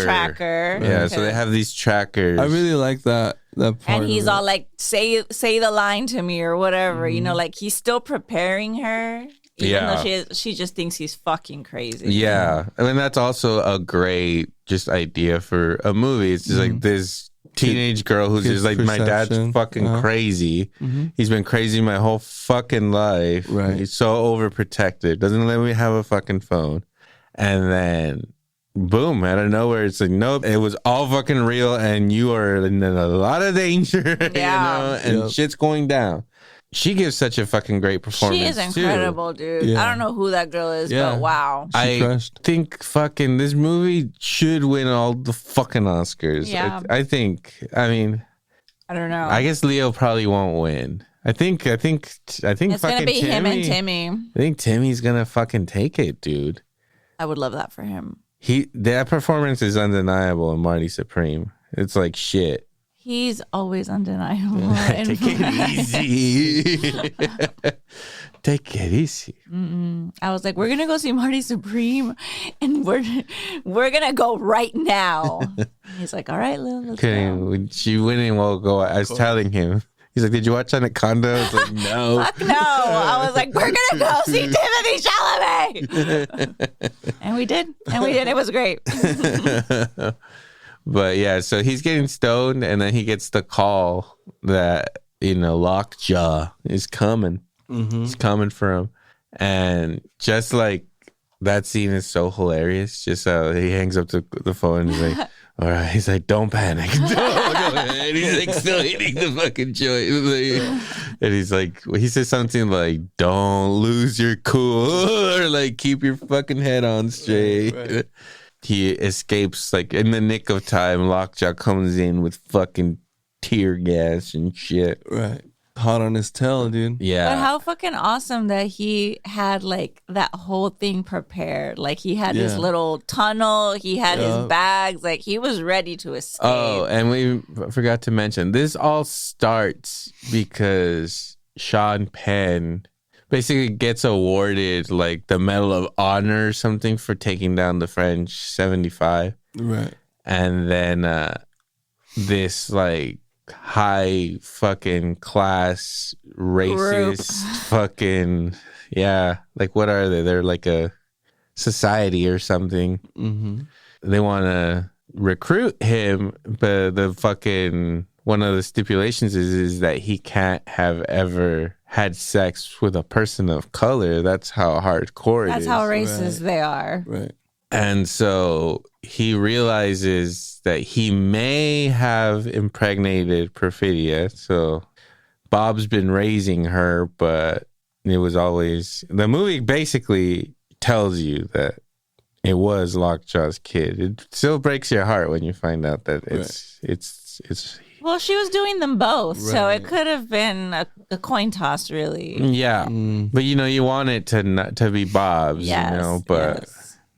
tracker. Yeah, so they have these trackers. I really like that part. And he's all like, say the line to me or whatever. You know, like he's still preparing her. Even though she just thinks he's fucking crazy. Yeah. I mean, that's also a great just idea for a movie. It's just like this teenage girl who's just like, my dad's fucking crazy. He's been crazy my whole fucking life. Right. He's so overprotected. Doesn't let me have a fucking phone. And then boom, out of nowhere, it's like, nope, it was all fucking real, and you are in a lot of danger, and shit's going down. She gives such a fucking great performance. She is incredible, dude. Yeah. I don't know who that girl is, but wow. She crushed. think fucking this movie should win all the fucking Oscars. Yeah. I mean, I don't know. I guess Leo probably won't win. I think it's fucking gonna be Timmy, him and Timmy. I think Timmy's gonna fucking take it, dude. I would love that for him. That performance is undeniable in Marty Supreme. It's like shit. He's always undeniable. Take it easy. Take it easy. I was like, we're gonna go see Marty Supreme, and we're gonna go right now. He's like, all right, Lil, let's Okay, go. when she wouldn't won't go. I was telling him. He's like, did you watch Anaconda? I was like, no. Fuck no. I was like, we're gonna go see Timothy Chalamet. And we did. It was great. But yeah, so he's getting stoned, and then he gets the call that, Lockjaw is coming. He's coming for him. And just like that scene is so hilarious. Just how he hangs up the phone and he's like, all right. He's like, don't panic. Don't go ahead. He's like still hitting the fucking joint. And he's like, he says something like, don't lose your cool, or like, keep your fucking head on straight. Right. He escapes like in the nick of time. Lockjaw comes in with fucking tear gas and shit. Right. Hot on his tail, dude. Yeah. But how fucking awesome that he had like that whole thing prepared. Like he had his little tunnel, he had his bags, like he was ready to escape. Oh, and we forgot to mention, this all starts because Sean Penn basically gets awarded like the Medal of Honor or something for taking down the French 75. Right. And then this like high fucking class racist fucking like what are they? They're like a society or something. Mm-hmm. They want to recruit him, but the fucking one of the stipulations is that he can't have ever had sex with a person of color. That's how hardcore it is. That's how racist they are. Right. And so he realizes that he may have impregnated Perfidia. So Bob's been raising her, but it was always... The movie basically tells you that it was Lockjaw's kid. It still breaks your heart when you find out that it's Well, she was doing them both, so it could have been a coin toss, really. Yeah, but you want it to be Bob's, but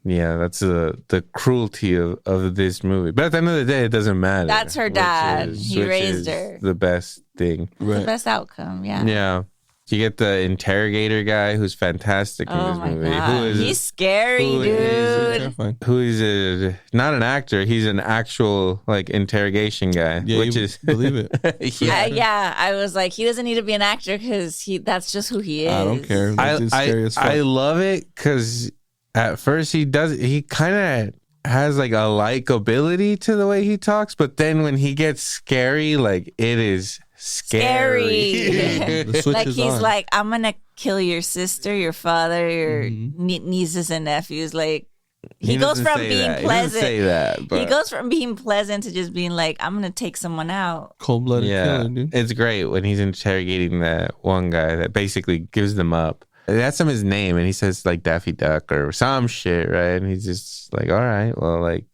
yeah, that's the cruelty of this movie. But at the end of the day, it doesn't matter. That's her dad. He raised her. The best thing. The best outcome. Yeah. Yeah. You get the interrogator guy who's fantastic in this movie. God. He's scary, dude. Who is not an actor? He's an actual like interrogation guy. Yeah, which is believe it. Yeah, I was like, he doesn't need to be an actor because that's just who he is. I don't care. I love it because at first he kind of has like a likability to the way he talks, but then when he gets scary, like it is scary. Like he's on. Like, I'm gonna kill your sister, your father, your nieces and nephews. Like he goes from being pleasant. He goes from being pleasant to just being like, I'm gonna take someone out. Cold-blooded killer, dude. It's great when he's interrogating that one guy that basically gives them up. They ask him his name and he says like Daffy Duck or some shit, right? And he's just like, all right, well, like,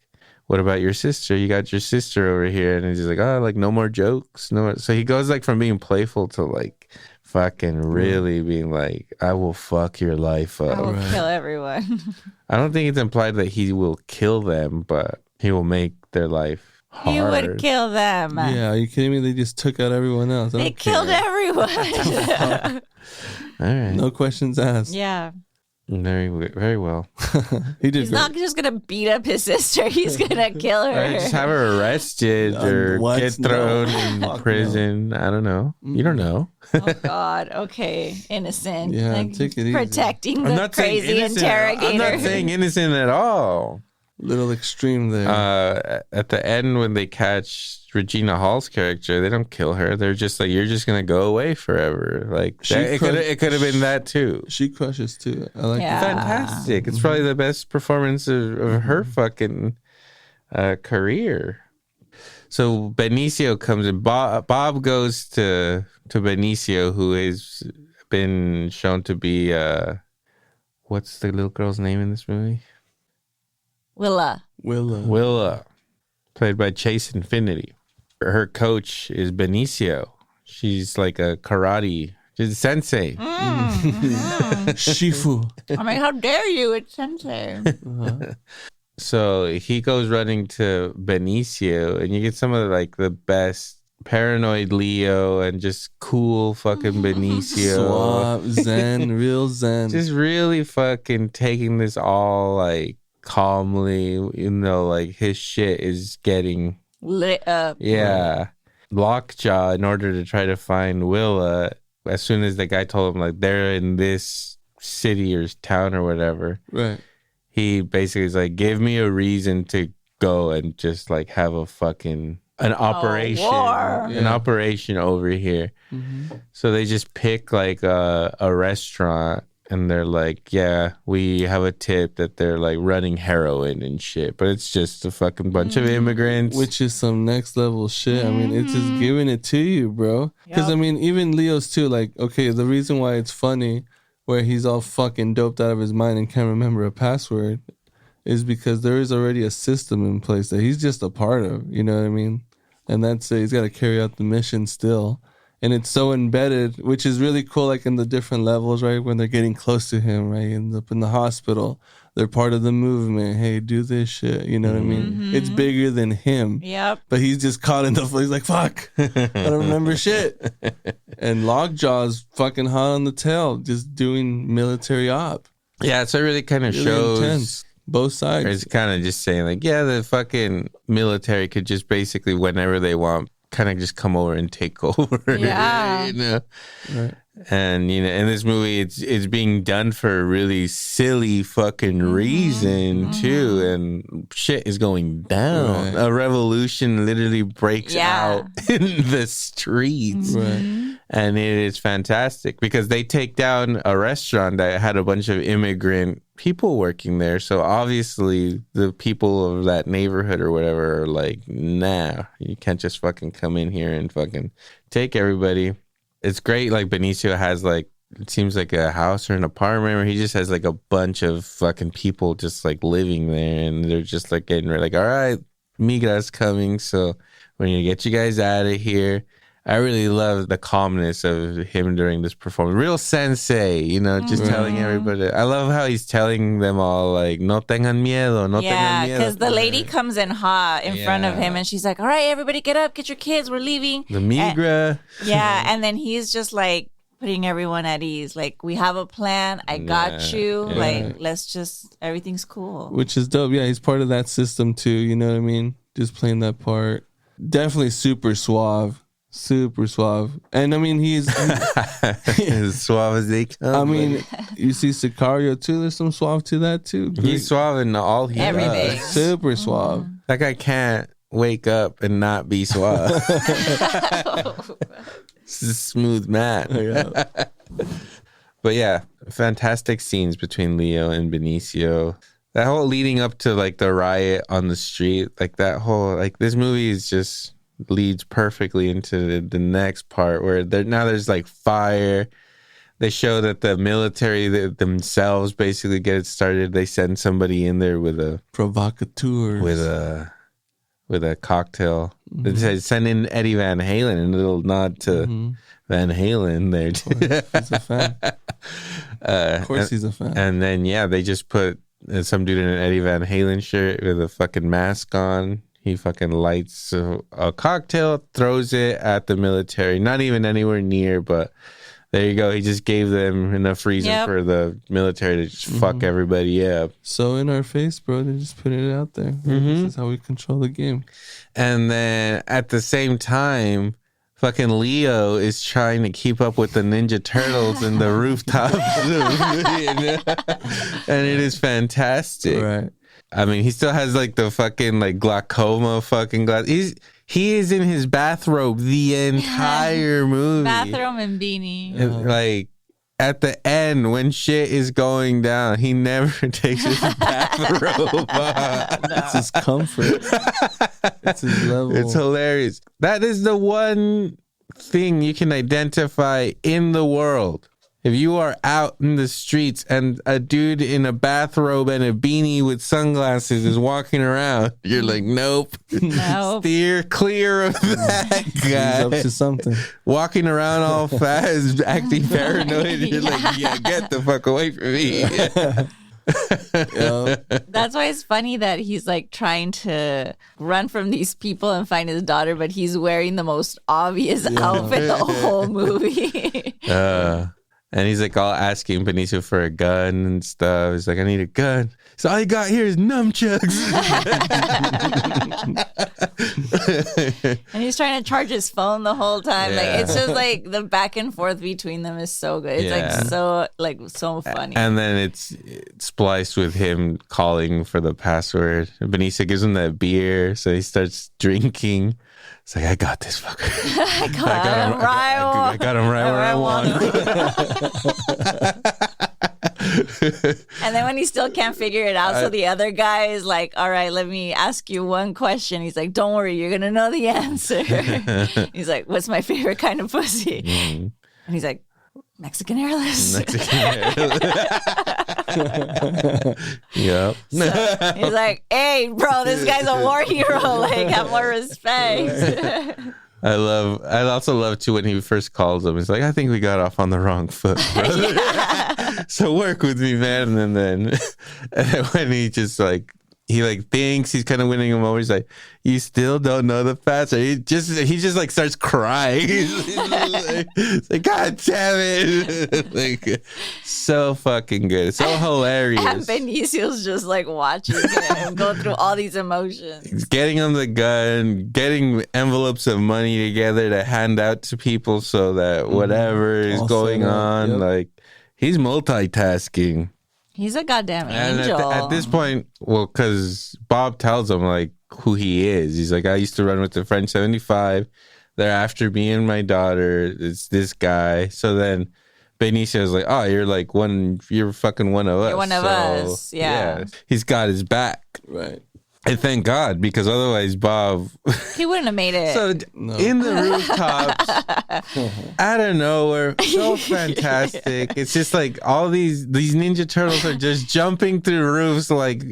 what about your sister? You got your sister over here. And he's just like, oh, like no more jokes. No more. So he goes like from being playful to like fucking really being like, I will fuck your life up. I will kill everyone. I don't think it's implied that he will kill them, but he will make their life hard. He would kill them. Yeah, are you kidding me? They just took out everyone else. They killed everyone. All right. No questions asked. Yeah. Very, very well. He's not just gonna beat up his sister. He's gonna kill her. Or just have her arrested or get thrown in prison. No. I don't know. You don't know. Oh God. Okay. Innocent. Yeah. Like, take it easy. Protecting the crazy interrogator. I'm not saying innocent at all. Little extreme there. At the end, when they catch Regina Hall's character, they don't kill her. They're just like, you're just gonna go away forever. Like it could have been that too. She crushes too. I like Yeah. that. Fantastic. It's probably the best performance of her fucking career. So Benicio comes in. Bob goes to Benicio, who has been shown to be what's the little girl's name in this movie? Willa. Willa, played by Chase Infinity. Her coach is Benicio. She's like a karate. She's a sensei. Shifu. I'm like, how dare you? It's sensei. So he goes running to Benicio, and you get some of like the best paranoid Leo and just cool fucking Benicio. Suave, zen, real zen. Just really fucking taking this all like calmly, even though like his shit is getting Lit up. yeah. Lockjaw, in order to try to find Willa, as soon as the guy told him like they're in this city or town or whatever, Right. he basically is like, give me a reason to go and just like have a fucking an operation, war. an operation over here. Mm-hmm. So they just pick like a restaurant, and they're like, yeah, we have a tip that they're like running heroin and shit, but it's just a fucking bunch of immigrants. Which is some next level shit. I mean, it's just giving it to you, bro. Because, I mean, even Leo's too, like, okay, the reason why it's funny where he's all fucking doped out of his mind and can't remember a password is because there is already a system in place that he's just a part of, you know what I mean? And that's he's got to carry out the mission still. And it's so embedded, which is really cool, like in the different levels, right? When they're getting close to him, right? He ends up in the hospital. They're part of the movement. Hey, do this shit. You know what I mean? It's bigger than him. Yep. But he's just caught in the flow. He's like, fuck, I don't remember shit. And Lockjaw's fucking hot on the tail, just doing military op. Yeah, so it really kind of Really shows. intense. Both sides. It's kind of just saying like, yeah, the fucking military could just basically whenever they want, kind of just come over and take over. Yeah. You know. Right. And you know, in this movie, it's being done for a really silly fucking reason too, and shit is going down. Right. A revolution literally breaks out in the streets, Right. and it is fantastic because they take down a restaurant that had a bunch of immigrant people working there. So obviously, the people of that neighborhood or whatever are like, nah, you can't just fucking come in here and fucking take everybody. It's great. Like Benicio has like, it seems like a house or an apartment where he just has like a bunch of fucking people just like living there, and they're just like getting ready, like, all right, Migra's coming, so we're gonna get you guys out of here. I really love the calmness of him during this performance. Real sensei, you know, just telling everybody. I love how he's telling them all like, no tengan miedo, no Yeah, tengan miedo. because the lady comes in hot in front of him, Yeah. and she's like, all right, everybody get up, get your kids, we're leaving. The Migra. Yeah, and then he's just like putting everyone at ease. Like, we have a plan. I got Yeah, you. yeah. Like, let's just, everything's cool. Which is dope. Yeah, he's part of that system too. You know what I mean? Just playing that part. Definitely super suave. Super suave. And I mean, he's... As suave as they come. I mean, you see Sicario too. There's some suave to that too. He's suave in all he Everything. does. Super suave. That guy can't wake up and not be suave. It's a smooth man. Yeah. But yeah, fantastic scenes between Leo and Benicio. That whole leading up to like the riot on the street, like that whole, like this movie is just leads perfectly into the next part where there's like fire. They show that the military themselves basically get it started. They send somebody in there with a Provocateurs. with a cocktail. They said send in Eddie Van Halen, and a little nod to Van Halen there too. He's a fan. Of course he's a fan. And then they just put some dude in an Eddie Van Halen shirt with a fucking mask on. He fucking lights a cocktail, throws it at the military. Not even anywhere near, but there you go. He just gave them enough reason for the military to just fuck everybody up. So in our face, bro. They're just putting it out there. This is how we control the game. And then at the same time, fucking Leo is trying to keep up with the Ninja Turtles in the rooftops. And it is fantastic. Right. I mean, he still has like the fucking like glaucoma fucking glass. He is in his bathrobe the entire movie. Bathrobe and beanie. And, like at the end when shit is going down, he never takes his bathrobe off. It's his comfort. It's his level. It's hilarious. That is the one thing you can identify in the world. If you are out in the streets and a dude in a bathrobe and a beanie with sunglasses is walking around, you're like, nope. Steer clear of that guy. He's up to something. Walking around all fast, acting paranoid. You're like, yeah, get the fuck away from me. That's why it's funny that he's like trying to run from these people and find his daughter, but he's wearing the most obvious outfit the whole movie. And he's like all asking Benicio for a gun and stuff. He's like, I need a gun. So all you got here is nunchucks. And he's trying to charge his phone the whole time. Like it's just like the back and forth between them is so good. It's so funny. And then it's spliced with him calling for the password. Benicio gives him that beer, so he starts drinking. It's like, I got this fucker. I got him right where I want him. And then when he still can't figure it out, so the other guy is like, all right, let me ask you one question. He's like, don't worry, you're going to know the answer. He's like, what's my favorite kind of pussy? And he's like, Mexican hairless. Yep. So he's like, hey, bro, this guy's a war hero. Like, have more respect. I also love too when he first calls him. He's like, I think we got off on the wrong foot, brother. So work with me, man. And then when he just like, he like thinks he's kind of winning him over. He's like, you still don't know the password. He just like starts crying. He's like, God damn it. Like, so fucking good. It's so hilarious. And Benicio's just like watching him go through all these emotions. He's getting him the gun, getting envelopes of money together to hand out to people so that whatever is going on, like he's multitasking. He's a goddamn and angel. At this point, well, because Bob tells him like who he is. He's like, I used to run with the French 75. They're after me and my daughter. It's this guy. So then Benicio's like, oh, you're fucking one of us. You're one of us. Yeah. He's got his back. Right. And thank God, because otherwise Bob... He wouldn't have made it. So in the rooftops, out of nowhere, so fantastic. It's just like all these Ninja Turtles are just jumping through roofs like...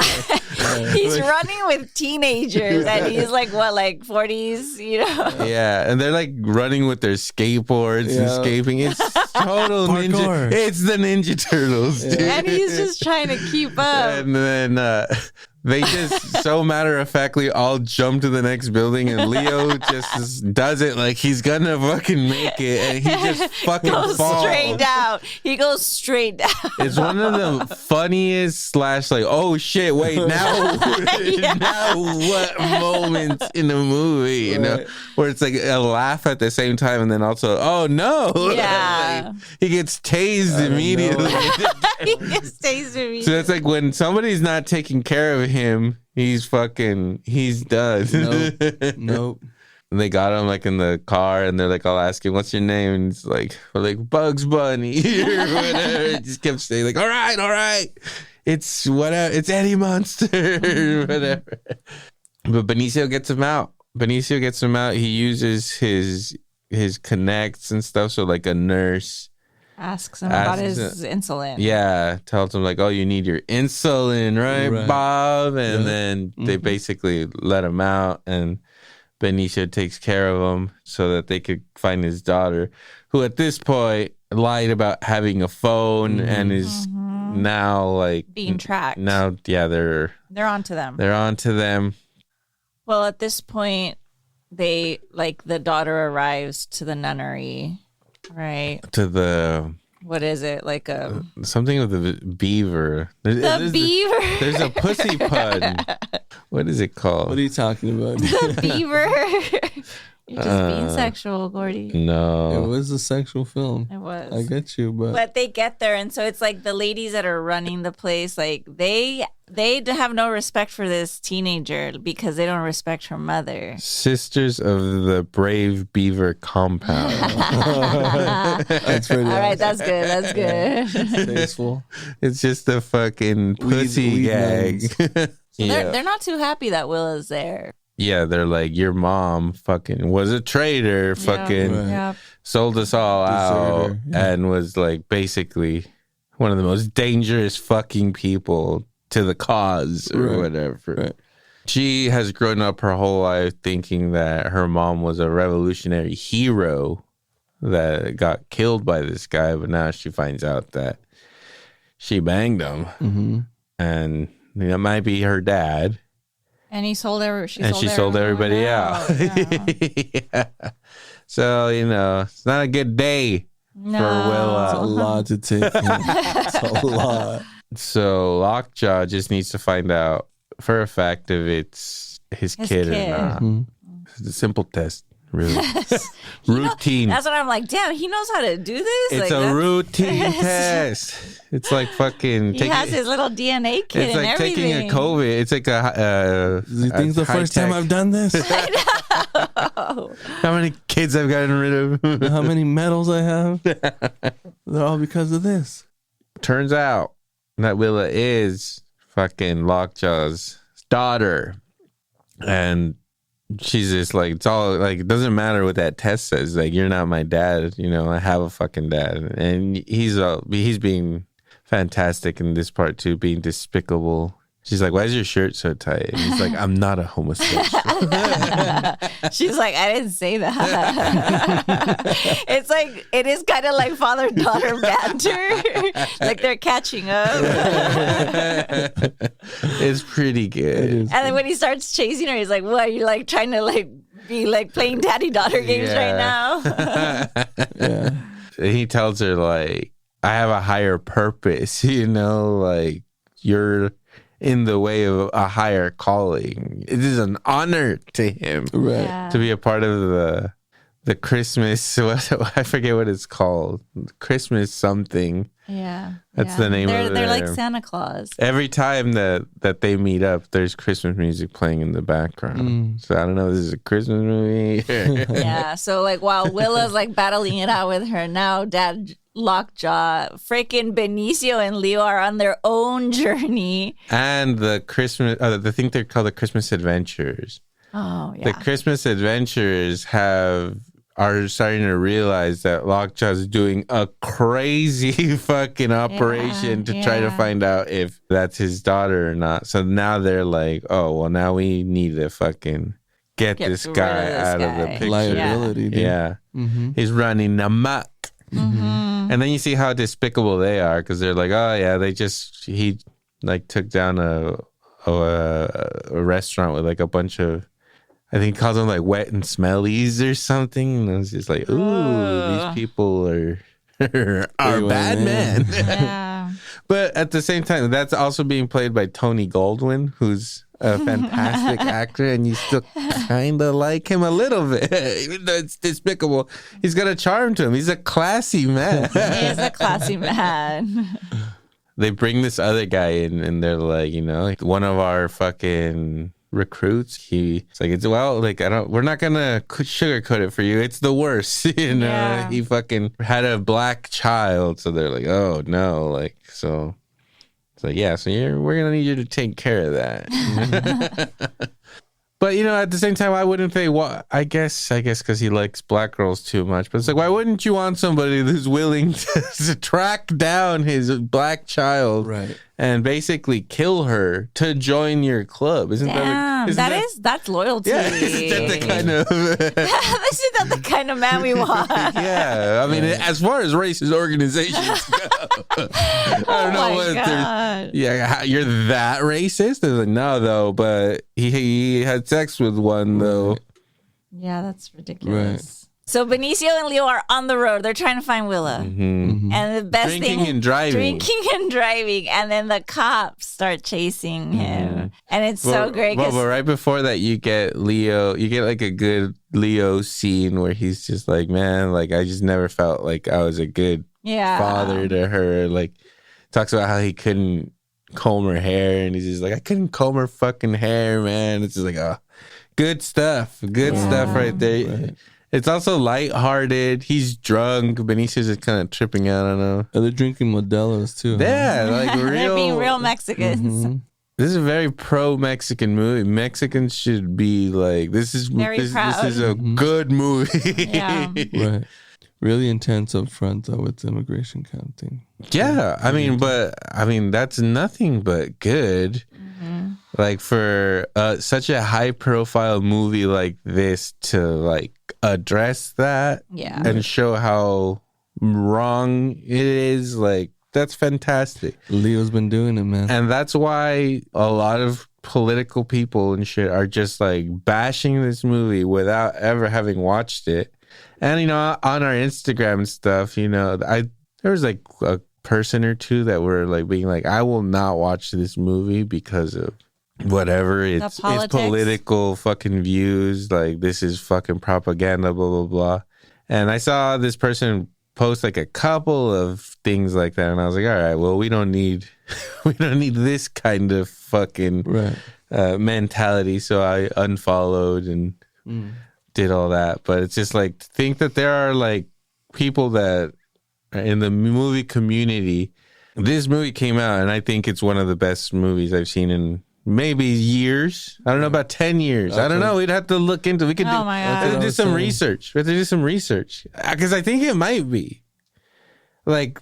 He's running with teenagers and he's like, what, like 40s, you know? Yeah, and they're like running with their skateboards and escaping. It's total ninja. It's the Ninja Turtles, dude. And he's just trying to keep up. And then... they just so matter-of-factly all jump to the next building, and Leo just does it like he's gonna fucking make it, and he just fucking falls. Straight down. He goes straight down. It's one of the funniest / like, oh shit, wait, now now what moments in the movie, you know, where it's like a laugh at the same time, and then also, oh no. Yeah. Like, he gets tased immediately. He gets tased immediately. So it's like when somebody's not taking care of him, he's done. Nope. And they got him like in the car, and they're like, I'll ask him, what's your name? And it's like, we're like, Bugs Bunny or whatever. Just kept saying like, all right. It's whatever. It's Eddie Monster or whatever. But Benicio gets him out. He uses his connects and stuff. So like a nurse asks him about his insulin. Yeah, tells him like, oh, you need your insulin, right. Bob? And then they basically let him out, and Benicio takes care of him so that they could find his daughter, who at this point lied about having a phone and is now like being tracked. Now, yeah, they're onto them. They're onto them. Well, at this point, the daughter arrives to the nunnery. Right. To the... What is it? Like a... Something with the beaver. The beaver? There's a pussy pun. What is it called? What are you talking about? The beaver. You're just being sexual, Gordy. It No. was a sexual film. It was. I get you, But they get there, and so it's like the ladies that are running the place, like they have no respect for this teenager because they don't respect her mother. Sisters of the Brave Beaver Compound. that's pretty. All right, that's good. That's good. Tasteful. It's just a fucking pussy weed gag. They're not too happy that Willa's there. Yeah, they're like, your mom fucking was a traitor, fucking Right. Yeah. sold us all out, Deserter, yeah. and was like basically one of the most dangerous fucking people to the cause or Right. whatever. Right. She has grown up her whole life thinking that her mom was a revolutionary hero that got killed by this guy, but now she finds out that she banged him, Mm-hmm. and it might be her dad. And she sold everybody everyone out. Yeah. Yeah. So, it's not a good day No. for It's a Willa. lot to take. It's a lot. So Lockjaw just needs to find out for a fact if it's his kid kid. or not. Mhm. It's a simple test, really. Routine. That's what I'm like, damn, he knows how to do this? It's like, a that's- routine test. It's like fucking. He has his little DNA kit It's and like everything. taking a COVID. It's like a. Do you think it's the first time I've done this? How many kids I've gotten rid of? How many medals I have? They're all because of this. Turns out that Willa is fucking Lockjaw's daughter, and she's just like, it's all like, it doesn't matter what that test says. Like, you're not my dad. I have a fucking dad, and he's being fantastic in this part too, being despicable. She's like, why is your shirt so tight? And he's like, I'm not a homosexual. She's like, I didn't say that. It's like, it is kind of like father-daughter banter. Like they're catching up. It's pretty good. It is. And then when he starts chasing her, he's like, what, are you like trying to like be like playing daddy-daughter games right now? Yeah. He tells her, like, I have a higher purpose, like, you're in the way of a higher calling. It is an honor to him Right. Yeah. to be a part of the Christmas, I forget what it's called, Christmas something. Yeah. That's the name of They're like their- Santa Claus. Every time that they meet up, there's Christmas music playing in the background. So I don't know if this is a Christmas movie. Yeah. So like while Willa's like battling it out with her, now Dad Lockjaw, freaking Benicio and Leo are on their own journey. And the Christmas, I think they're called the Christmas Adventures. Oh The yeah. Christmas Adventures are starting to realize that Lockjaw's doing a crazy fucking operation to try to yeah. find out if that's his daughter or not. So now they're like, oh, well, now we need to fucking get this rid of guy this out of the guy. picture. Liability. Dude. Yeah. Mm-hmm. He's running amok. And then you see how despicable they are because they're like, oh, yeah, he like took down a restaurant with like a bunch of, I think he calls them like wet and smellies or something. And it's just like, ooh, these people are bad men. Yeah. But at the same time, that's also being played by Tony Goldwyn, who's a fantastic actor, and you still kind of like him a little bit, even though it's despicable. He's got a charm to him. He's a classy man. He is a classy man. They bring this other guy in, and they're like, one of our fucking recruits. He's like, we're not gonna sugarcoat it for you. It's the worst, Yeah. He fucking had a black child, so they're like, oh no, like so. It's like, yeah, so we're gonna need you to take care of that. But at the same time, why wouldn't they? I guess because he likes black girls too much. But it's like, why wouldn't you want somebody who's willing to track down his black child, Right. and basically kill her to join your club? Isn't Damn, that's loyalty. Yeah, isn't that the kind of? Isn't that the kind of man we want? Yeah, I mean, as far as racist organizations go, I don't know what. God. Yeah, you're that racist? They're like, no, though, but he had sex with one, though. Yeah, that's ridiculous. So Benicio and Leo are on the road. They're trying to find Willa. And the best Drinking and driving. Drinking and driving. And then the cops start chasing him. And it's so great. But right before that, you get Leo. You get like a good Leo scene where he's just like, man, like I just never felt like I was a good father to her. Like talks about how he couldn't comb her hair. And he's just like, I couldn't comb her fucking hair, man. It's just like, oh, good stuff. Good stuff right there. Right. It's also lighthearted. He's drunk. Benicio's just kind of tripping out on him. And they're drinking Modelo's too. Yeah, like real. They're being real Mexicans. This is a very pro-Mexican movie. Mexicans should be like, this is a good movie. Yeah. Right. Really intense up front though with the immigration counting. Yeah, I mean, that's nothing but good. Like for such a high-profile movie like this to like address that and show how wrong it is, like that's fantastic. Leo's been doing it, man. And that's why a lot of political people and shit are just like bashing this movie without ever having watched it. And you know, on our Instagram and stuff, you know, there was like a person or two that were like being like, I will not watch this movie because of whatever it's political fucking views, like this is fucking propaganda, blah blah blah. And I saw this person post like a couple of things like that, and I was like, all right, well, we don't need this kind of fucking mentality. So I unfollowed and did all that. But it's just like, think that there are like people that are in the movie community. This movie came out, and I think it's one of the best movies I've seen in maybe years. I don't know, about 10 years. Okay. I don't know. We'd have to look into. We could do some research. We have to do some research because I think it might be like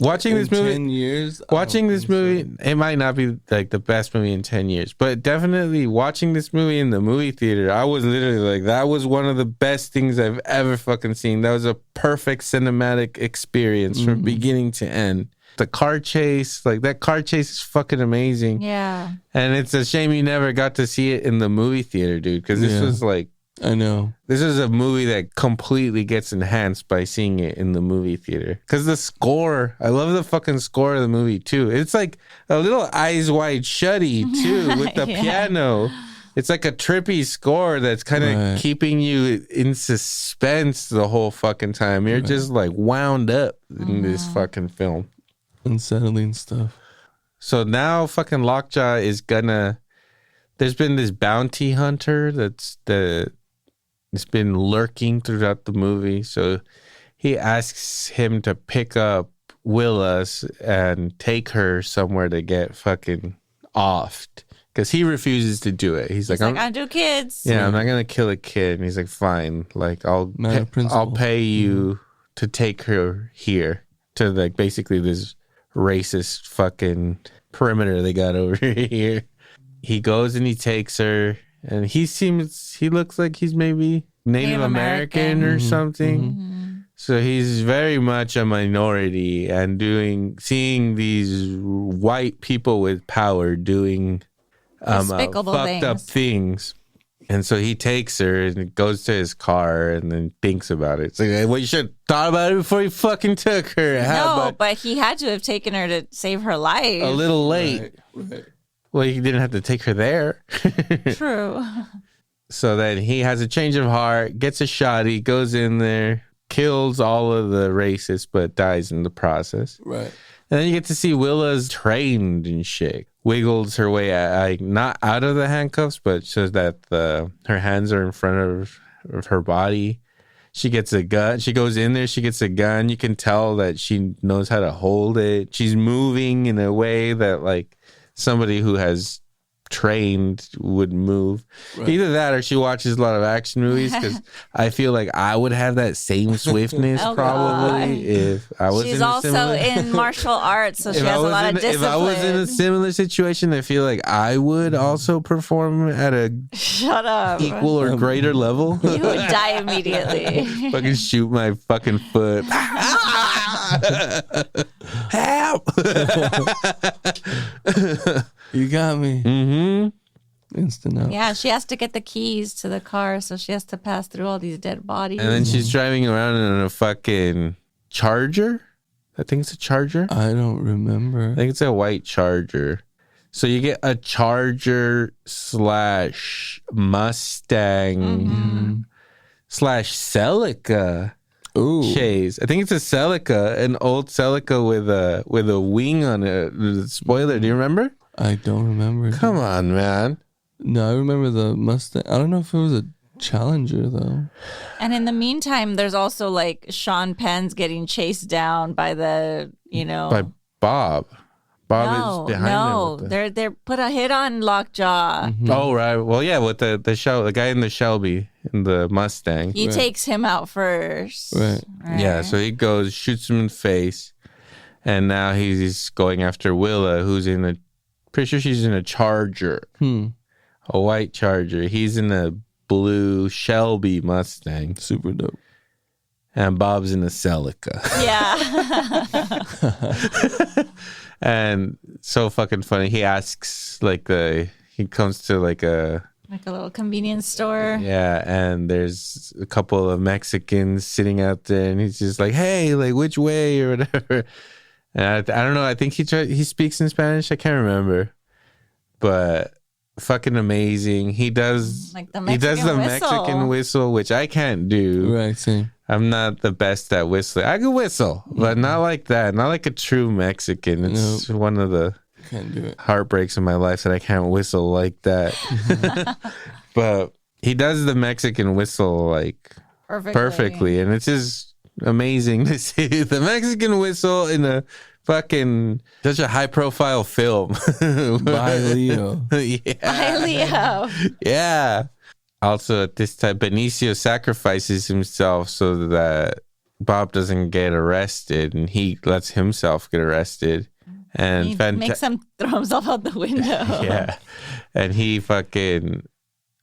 watching this movie. 10 years. Watching this movie, it might not be like the best movie in 10 years, but definitely watching this movie in the movie theater, I was literally like, that was one of the best things I've ever fucking seen. That was a perfect cinematic experience from beginning to end. The car chase, like that car chase is fucking amazing. Yeah. And it's a shame you never got to see it in the movie theater, dude, because this was like, I know. This is a movie that completely gets enhanced by seeing it in the movie theater. Because the score, I love the fucking score of the movie too. It's like a little Eyes Wide Shutty too with the piano. It's like a trippy score that's kind of keeping you in suspense the whole fucking time. You're just like wound up in this fucking film. Unsettling stuff. So now fucking Lockjaw is gonna, there's been this bounty hunter it's been lurking throughout the movie. So he asks him to pick up Willis and take her somewhere to get fucking offed. Because he refuses to do it. He's like, I do kids. Yeah, I'm not gonna kill a kid. And he's like, fine, like I'll pay you to take her here to like basically this racist fucking perimeter they got over here. He goes and he takes her, and he looks like he's maybe Native American or something. So he's very much a minority and seeing these white people with power doing despicable fucked up things. And so he takes her and goes to his car and then thinks about it. It's like, well, you should have thought about it before you fucking took her. But he had to have taken her to save her life. A little late. Right. Well, he didn't have to take her there. True. So then he has a change of heart, gets a shot, he goes in there, kills all of the racists, but dies in the process. Right. And then you get to see Willa's trained and shit. Wiggles her way not out of the handcuffs, but so that her hands are in front of her body. She gets a gun. She goes in there. She gets a gun. You can tell that she knows how to hold it. She's moving in a way that like somebody who has trained would move. Right. Either that or she watches a lot of action movies, because I feel like I would have that same swiftness probably if I was She's also in martial arts, so she has a lot of discipline. If I was in a similar situation, I feel like I would also perform at a equal or greater level. You would die immediately. Fucking shoot my fucking foot. Help! You got me. instant out. Yeah, she has to get the keys to the car, so she has to pass through all these dead bodies. And then she's driving around in a fucking Charger. I think it's a Charger. I don't remember. I think it's a white Charger. So you get a Charger / Mustang / Celica chase. I think it's a Celica, an old Celica with a wing on it. The spoiler, do you remember? I don't remember. Come on, man. No, I remember the Mustang. I don't know if it was a Challenger though. And in the meantime, there's also like Sean Penn's getting chased down by the, By Bob. Bob is behind him. They're put a hit on Lockjaw. Mm-hmm. Oh, right. Well, yeah, with the guy in the Shelby, in the Mustang. He takes him out first. Right. Yeah, so he goes, shoots him in the face, and now he's going after Willa, who's pretty sure she's in a Charger. A white Charger. He's in a blue Shelby Mustang. Super dope. And Bob's in a Celica. Yeah. And so fucking funny. He asks, he comes to like a little convenience store. Yeah, and there's a couple of Mexicans sitting out there, and he's just like, hey, like, which way or whatever. And I don't know. I think he speaks in Spanish. I can't remember. But fucking amazing. He does like the Mexican whistle, which I can't do. Right, same. I'm not the best at whistling. I can whistle, but not like that. Not like a true Mexican. It's one of the can't do it. Heartbreaks in my life that I can't whistle like that. But he does the Mexican whistle like perfectly. And it's just amazing to see the Mexican whistle in a fucking such a high profile film. By Leo. Yeah. By Leo. Yeah. Also, at this time, Benicio sacrifices himself so that Bob doesn't get arrested, and he lets himself get arrested. And he makes him throw himself out the window. Yeah. And he fucking,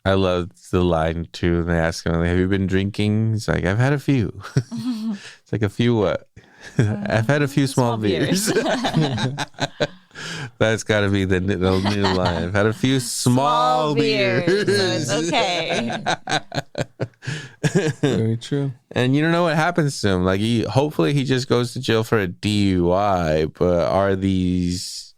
I love the line too. And they ask him, have you been drinking? He's like, I've had a few. It's like, a few what? I've had a few small beers. That's got to be the new line. I've had a few small beers. So it's okay. Very true. And you don't know what happens to him. Like, hopefully he just goes to jail for a DUI. But is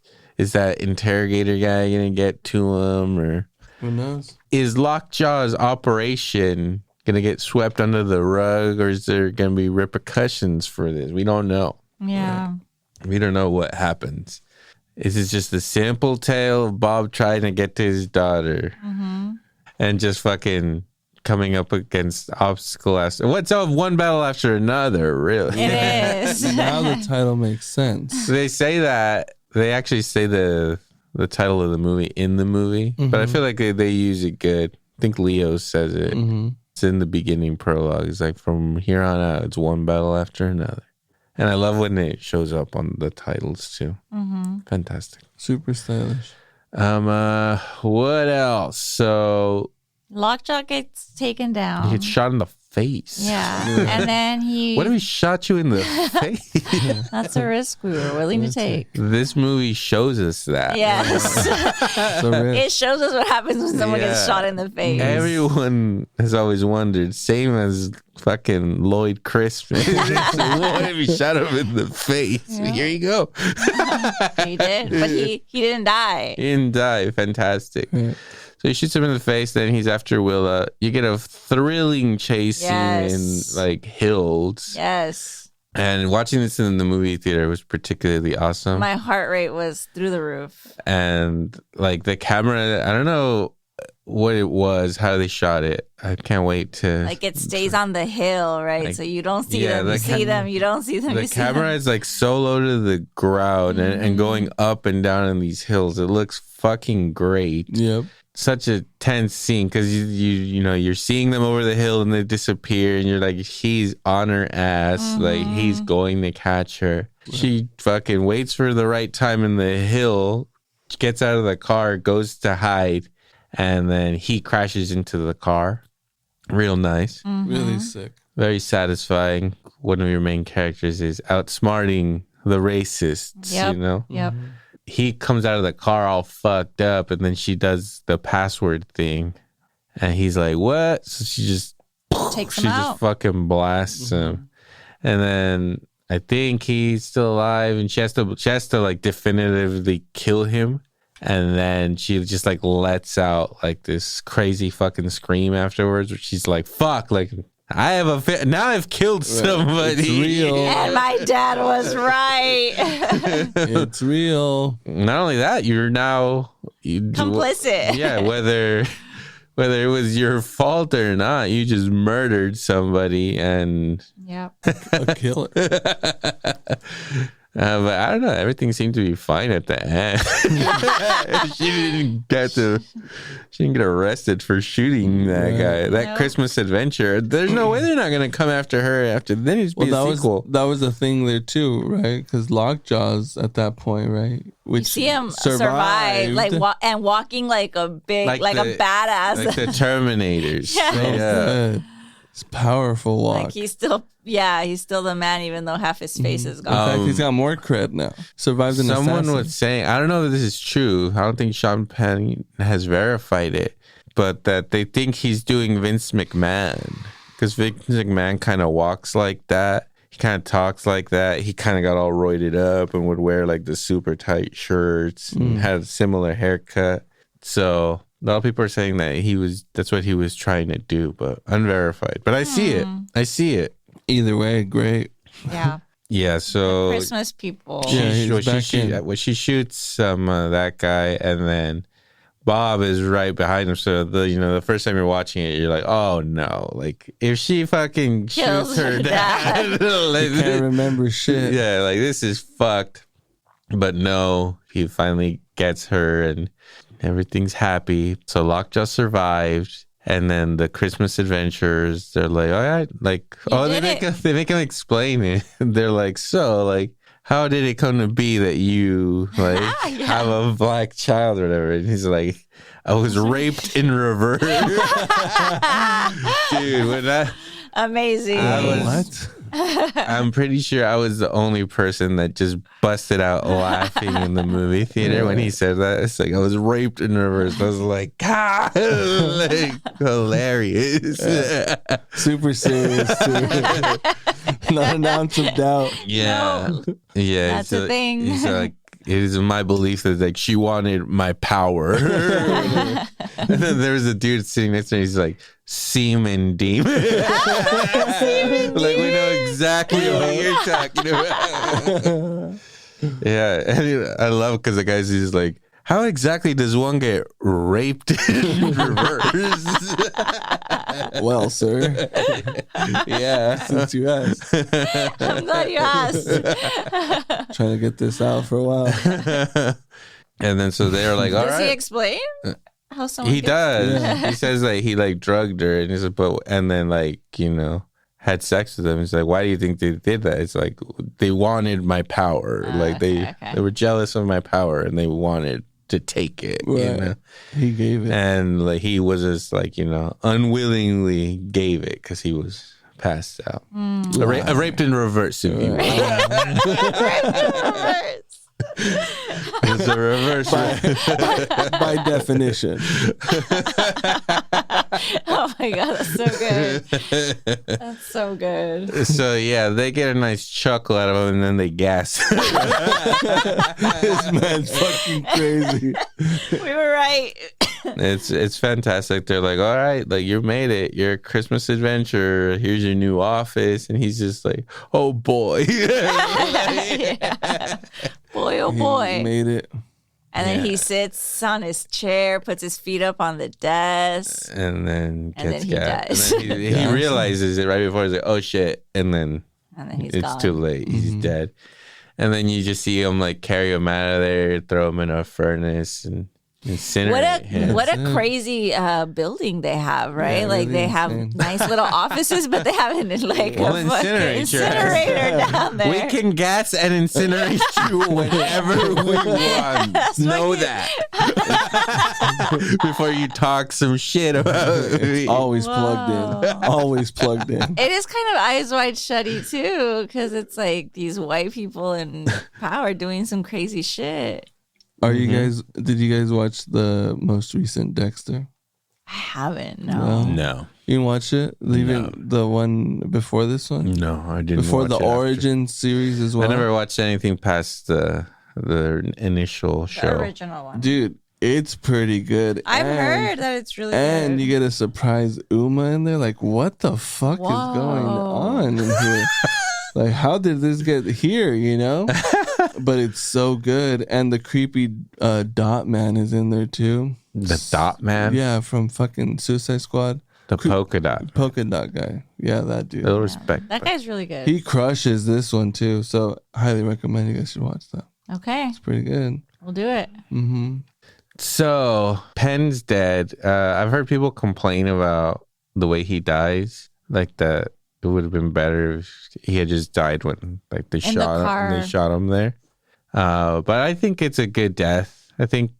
that interrogator guy going to get to him? Or who knows? Is Lockjaw's operation going to get swept under the rug? Or is there going to be repercussions for this? We don't know. Yeah. We don't know what happens. Is it just a simple tale of Bob trying to get to his daughter and just fucking coming up against obstacle after what's up one battle after another? Really, it is. Now the title makes sense. They say that they actually say the title of the movie in the movie, but I feel like they use it good. I think Leo says it. It's in the beginning prologue. It's like from here on out, it's one battle after another. And I love when it shows up on the titles too. Fantastic. Super stylish. What else? So Lockjaw gets taken down. he gets shot in the face. Yeah. And then What if he shot you in the face? That's a risk we were willing to take. This movie shows us that. Yes. It shows us what happens when someone gets Yeah. shot in the face. Everyone has always wondered, same as fucking Lloyd Christmas. What if he shot him in the face? Yeah. Here you go. He did, but he didn't die. He didn't die. Fantastic. So he shoots him in the face, then he's after Willa. You get a thrilling chase scene in like hills. Yes. And watching this in the movie theater was particularly awesome. My heart rate was through the roof. And like the camera, I don't know what it was, how they shot it. I can't wait to. Like it stays on the hill, right? Like, So you don't see them. the You see them. You don't see them. The you see camera them. is like so low to the ground and going up and down in these hills. It looks fucking great. Yep. Such a tense scene because you know you're seeing them over the hill and they disappear and you're like, he's on her ass, like he's going to catch her. She fucking waits for the right time in the hill, gets out of the car, goes to hide, and then he crashes into the car. Real nice. Really sick. Very satisfying. One of your main characters is outsmarting the racists, Yep. you know? Yep. he comes out of the car all fucked up, and then she does the password thing, and he's like, "What?" So she just fucking blasts him, and then I think he's still alive, and she has to like definitively kill him, and then she just like lets out like this crazy fucking scream afterwards, where she's like, "Fuck!" Like, I have now I've killed somebody. It's real. And my dad was right. It's real. Not only that, you're now Complicit. Yeah, whether it was your fault or not, you just murdered somebody, and Yep. A killer. but I don't know. Everything seemed to be fine at the end. She didn't get arrested for shooting that guy. That Christmas Adventure. There's no way they're not gonna come after her after. Then it's be a sequel. That was the thing there too, right? Because Lockjaw's at that point, right? Which You see him survive, like and walking like a big, like a badass. like the Terminators. Yeah. It's powerful walk. Like he's still the man, even though half his face is In gone. fact, he's got more cred now. Survived an Someone assassin. was saying, I don't know if this is true. I don't think Sean Penn has verified it, but that they think he's doing Vince McMahon, because Vince McMahon kind of walks like that. He kind of talks like that. He kind of got all roided up and would wear like the super tight shirts and had a similar haircut. So a lot of people are saying that that's what he was trying to do, but unverified. But I see it. I see it. Either way, great. Yeah. Yeah, so Christmas people. She shoots that guy, and then Bob is right behind him. So the first time you're watching it, you're like, oh no, like if she fucking Kills shoots her dad, like, You can't remember shit. yeah, like this is fucked. But no, he finally gets her, and everything's happy. So Lockjaw survived. And then the Christmas Adventures, they're like, all right, like, they make him explain it. They're like, so, like, how did it come to be that you, like, have a black child or whatever? And he's like, I was raped in reverse. Dude, when Amazing. What? I'm pretty sure I was the only person that just busted out laughing in the movie theater when he said that. It's like, I was raped in reverse. I was like, God, like, hilarious. Super serious, too. Not an ounce of doubt. Yeah. No. Yeah. That's the thing. He's like, it is my belief that like she wanted my power. And then there was a dude sitting next to me. He's like, semen demon. Like, we know exactly what you're talking about. Yeah. And I love because the guy's just like, how exactly does one get raped in reverse? Well, sir. Yeah. Since you asked. I'm glad you asked. Trying to get this out for a while. And then so they're like, all right. Does he explain how someone He gets- does. Yeah. He says like he like drugged her, and he's like, and then like had sex with them. He's like, why do you think they did that? It's like they wanted my power. Like they were jealous of my power, and they wanted to take it. Right. He gave it. And like he was just like unwillingly gave it because he was passed out. A raped in reverse. If you will. It's a reverse. By definition. Oh my god, that's so good. That's so good. So yeah, they get a nice chuckle out of him, and then they gas. This man's fucking crazy. We were right. It's fantastic. They're like, all right, like you made it. You're a Christmas Adventure. Here's your new office, and he's just like, oh boy. Yeah. Boy, oh boy. He made it. And then he sits on his chair, puts his feet up on the desk. And then gets he gas. dies. And then he realizes it right before he's like, oh shit. And then He's it's gone. too late. He's dead. And then you just see him like carry him out of there, throw him in a furnace, and incinerate him. What a crazy building they have, right? Yeah, like really they have insane. nice little offices, but they have it in like We'll a fucking incinerate your ass. incinerator down there. We can gas and incinerate you whenever we want. Know that. Before you talk some shit about me. Always plugged in. Always plugged in. It is kind of Eyes Wide Shutty too, because it's like these white people in power doing some crazy shit. Are you guys? Did you guys watch the most recent Dexter? I haven't. No. No. You didn't watch it? Even the one before this one? No, I didn't. Before watch the it after. Origin series as well? I never watched anything past the initial show. The original one. Dude, it's pretty good. I've heard that it's really and good. you get a surprise Uma in there. Like, what the fuck is going on in here? Like, how did this get here, you know? But it's so good. And the creepy Dot Man is in there too. The Dot Man? Yeah, from fucking Suicide Squad. The polka dot. Polka Dot guy. Yeah, that dude. Little respect. That guy's really good. He crushes this one too. So, highly recommend you guys should watch that. Okay. It's pretty good. We'll do it. Mm-hmm. So, Penn's dead. I've heard people complain about the way he dies. Like that it would have been better if he had just died when like they shot him there. But I think it's a good death. I think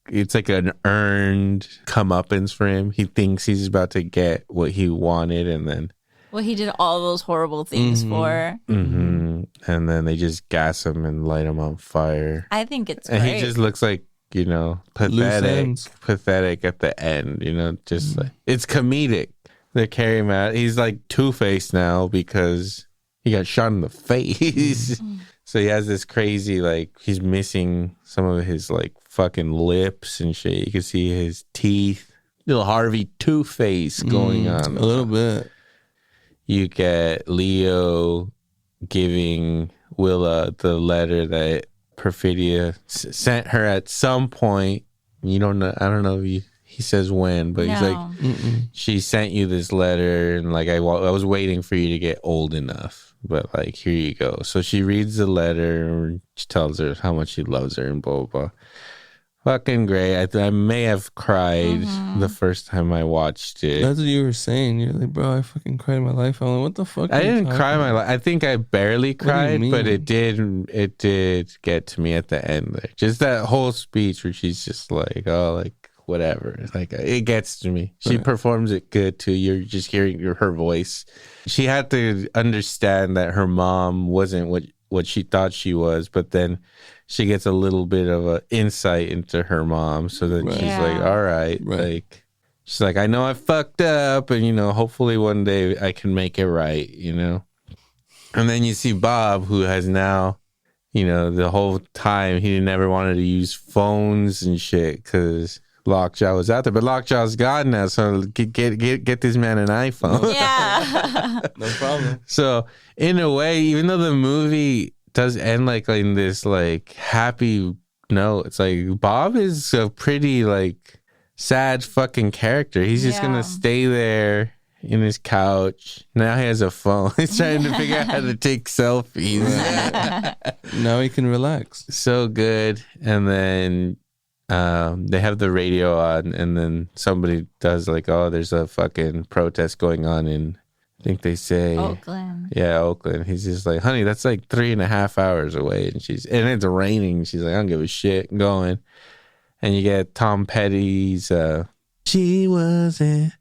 it's like an earned comeuppance for him. He thinks he's about to get what he wanted, and then He did all those horrible things for. and then they just gas him and light him on fire. I think it's And great. he just looks like, you know, pathetic at the end, you know, just like it's comedic. They carry him out. He's like Two-Face now because he got shot in the face. So he has this crazy, like, he's missing some of his, like, fucking lips and shit. You can see his teeth. Little Harvey Two-Face going on. A little bit. You get Leo giving Willa the letter that Perfidia sent her at some point. You don't know. I don't know if he says when, but he's like, she sent you this letter, and like I was waiting for you to get old enough, but like here you go. So she reads the letter, and she tells her how much she loves her, and blah blah blah. Fucking great. I may have cried the first time I watched it. That's what you were saying. You're like, bro, I fucking cried my life. I'm like, what the fuck? I didn't cry my life. I think I barely cried, mean? but it did get to me at the end. Like, just that whole speech where she's just like, oh, like whatever. Like it gets to me. She performs it good too. You're just hearing her voice. She had to understand that her mom wasn't what she thought she was, but then she gets a little bit of an insight into her mom. So then she's like, all right. Like, she's like, I know I fucked up, and, you know, hopefully one day I can make it right, you know? And then you see Bob, who has now, you know, the whole time he never wanted to use phones and shit because Lockjaw was out there. But Lockjaw's gone now, so get this man an iPhone. Yeah. No problem. So, in a way, even though the movie does end like in this like happy note, it's like Bob is a pretty like sad fucking character. He's just gonna stay there in his couch. Now he has a phone. He's trying to figure out how to take selfies. Now he can relax. So good. And then they have the radio on, and then somebody does like, oh, there's a fucking protest going on in, I think they say Oakland. Yeah, Oakland. He's just like, honey, that's like 3.5 hours away. And it's raining. She's like, I don't give a shit. Going. And you get Tom Petty's She Wasn't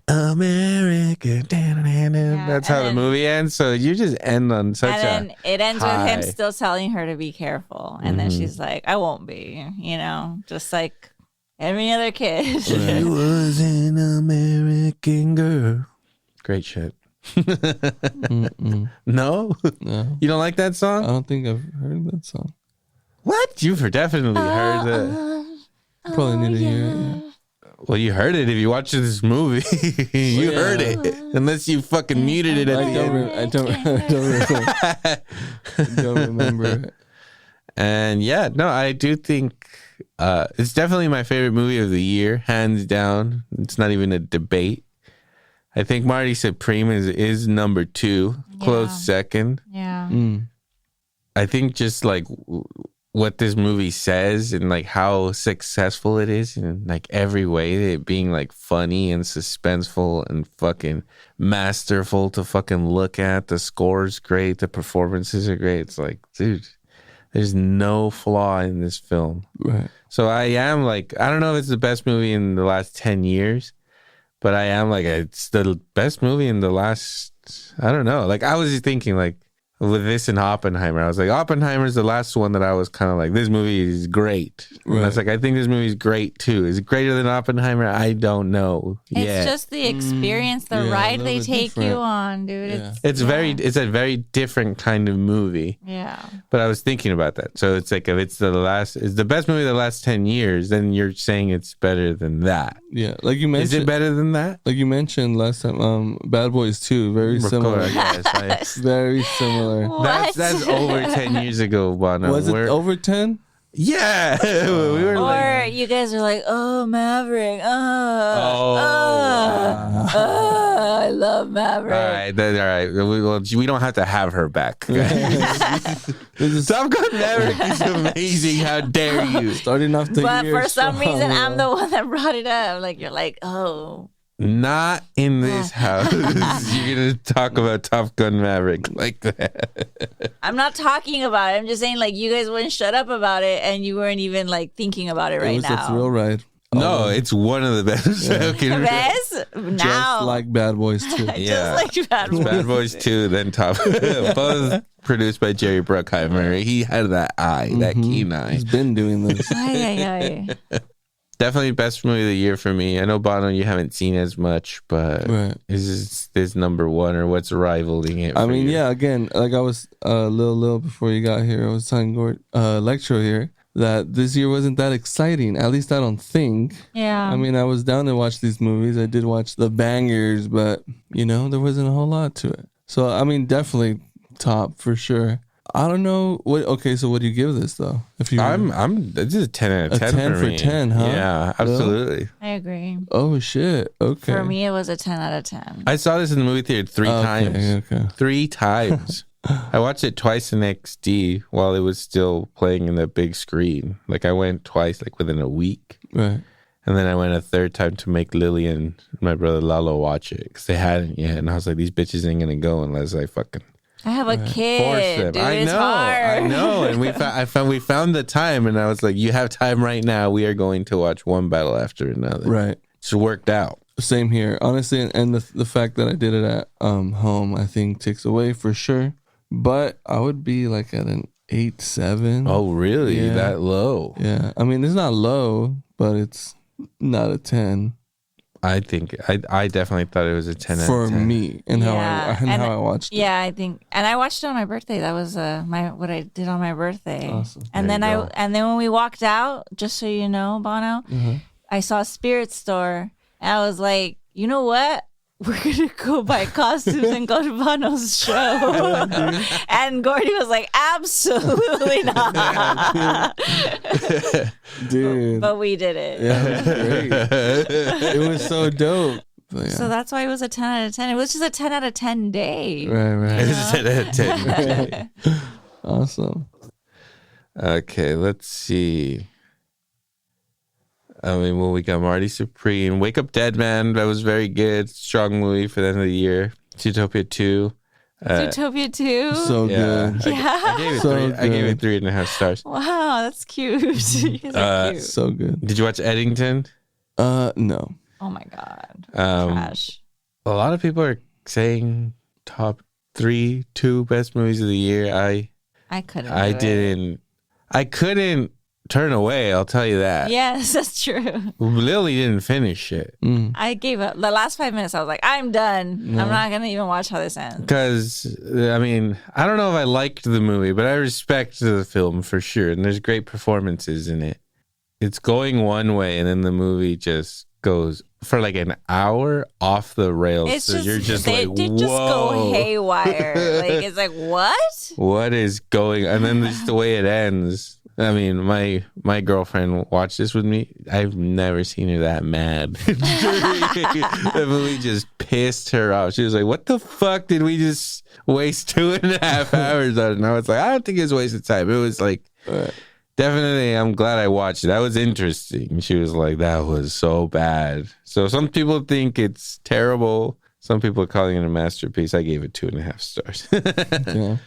American. That's how the movie ends. So you just end on such and then it ends with him high. still telling her to be careful. And then she's like, I won't be, you know, just like every other kid. She was an American girl. Great shit. No? No. You don't like that I song? don't think I've heard that song. What? You've definitely heard that. Probably need to hear it. Yeah. Well, you heard it if you watched this movie. You heard it. Unless you fucking muted it at the end. I don't remember it. And yeah, no, I do think it's definitely my favorite movie of the year, hands down. It's not even a debate. I think Marty Supreme is number 2, close second. Yeah. I think just like what this movie says and like how successful it is in like every way, it being like funny and suspenseful and fucking masterful to fucking look at. The score's great. The performances are great. It's like, dude, there's no flaw in this film. Right. So I am like, I don't know if it's the best movie in the last 10 years, but I am like, it's the best movie in the last, I don't know. Like I was thinking like, with this and Oppenheimer. I was like, Oppenheimer's the last one that I was kind of like, this movie is great. And I was like, I think this movie's great too. Is it greater than Oppenheimer? I don't know. It's just the experience, the ride they take you on, dude. It's it's a very different kind of movie. Yeah. But I was thinking about that. So it's like, if it's the best movie of the last 10 years, then you're saying it's better than that. Yeah. Like you mentioned. Is it better than that? Like you mentioned last time, Bad Boys 2, very similar. Yes, very similar. That's over 10 years ago, Bono. Was it over 10? Yeah. We were or you guys are like, oh, Maverick. I love Maverick. All right. We don't have to have her back. Top Gun Maverick is amazing. How dare you? Starting off the But year for some strong, reason, I'm the one that brought it up. Like, you're like, oh. Not in this house. You're going to talk about Top Gun Maverick like that. I'm not talking about it. I'm just saying, like, you guys wouldn't shut up about it, and you weren't even, like, thinking about it right now. It was a thrill ride. No, it's one of the best. The best? Now. Just like Bad Boys 2. Yeah. Just like Bad Boys. Bad Boys 2, then Top. Both produced by Jerry Bruckheimer. He had that eye, that keen eye. He's been doing this. Ay. Definitely best movie of the year for me. I know, Bono, you haven't seen as much, but is this number one, or what's rivaling it? I mean, yeah, again, like I was little before you got here, I was telling Electro here that this year wasn't that exciting. At least I don't think. Yeah. I mean, I was down to watch these movies. I did watch the bangers, but, there wasn't a whole lot to it. So, I mean, definitely top for sure. I don't know so what do you give this though? If you this is a 10 out of 10 10 for for me. 10, huh? Yeah, absolutely. I agree. Oh shit. Okay. For me, it was a 10 out of 10. I saw this in the movie theater 3 times. Okay. 3 times. I watched it twice in XD while it was still playing in the big screen. Like I went twice, like within a week. Right. And then I went a third time to make Lily and my brother Lalo watch it because they hadn't yet. And I was like, these bitches ain't gonna go unless I fucking I have a kid. Dude, I know. And we found the time, and I was like, you have time right now. We are going to watch one battle after another. Right. It's worked out. Same here, honestly, and the fact that I did it at home, I think takes away for sure. But I would be like at an 8.7. Oh, really? Yeah. That low? Yeah. I mean, it's not low, but it's not a 10. I think I definitely thought it was a 10 for out of 10. me and how I watched it. Yeah, I think, and I watched it on my birthday. That was what I did on my birthday. Awesome. And then when we walked out, just so you know, Bono, I saw Spirit Store, and I was like, you know what? We're gonna go buy costumes and go to Bono's show. And Gordy was like, absolutely not. Dude. But we did it. Yeah, it was great. It was so dope. But yeah. So that's why it was a 10 out of 10. It was just a 10 out of 10 day. Right. It was a 10 out of 10. Awesome. Okay, let's see. I mean, we got Marty Supreme. Wake Up Dead Man. That was very good. Strong movie for the end of the year. Zootopia 2. Zootopia 2. So good. I gave it So I gave it good. 3.5 stars. Wow, that's cute. You guys are cute. So good. Did you watch Eddington? No. Oh my God. Um, Trash. A lot of people are saying top 2 best movies of the year. I couldn't. I couldn't turn away. I'll tell you that. Yes, that's true. Lily didn't finish it I gave up. The last 5 minutes, I was like, I'm done. I'm not going to even watch how this ends. because I mean, I don't know if I liked the movie, but I respect the film for sure. And there's great performances in it. It's going one way, and then the movie just goes for like an hour off the rails. It's so just, you're just they like, did whoa. just go haywire. Like, it's like, what? What is going? And then just the way it ends. I mean, my girlfriend watched this with me. I've never seen her that mad. The movie just pissed her off. She was like, what the fuck did we just waste 2.5 hours on? And I was like, I don't think it was a waste of time. It was like, definitely, I'm glad I watched it. That was interesting. She was like, that was so bad. So some people think it's terrible. Some people are calling it a masterpiece. I gave it 2.5 stars. Yeah.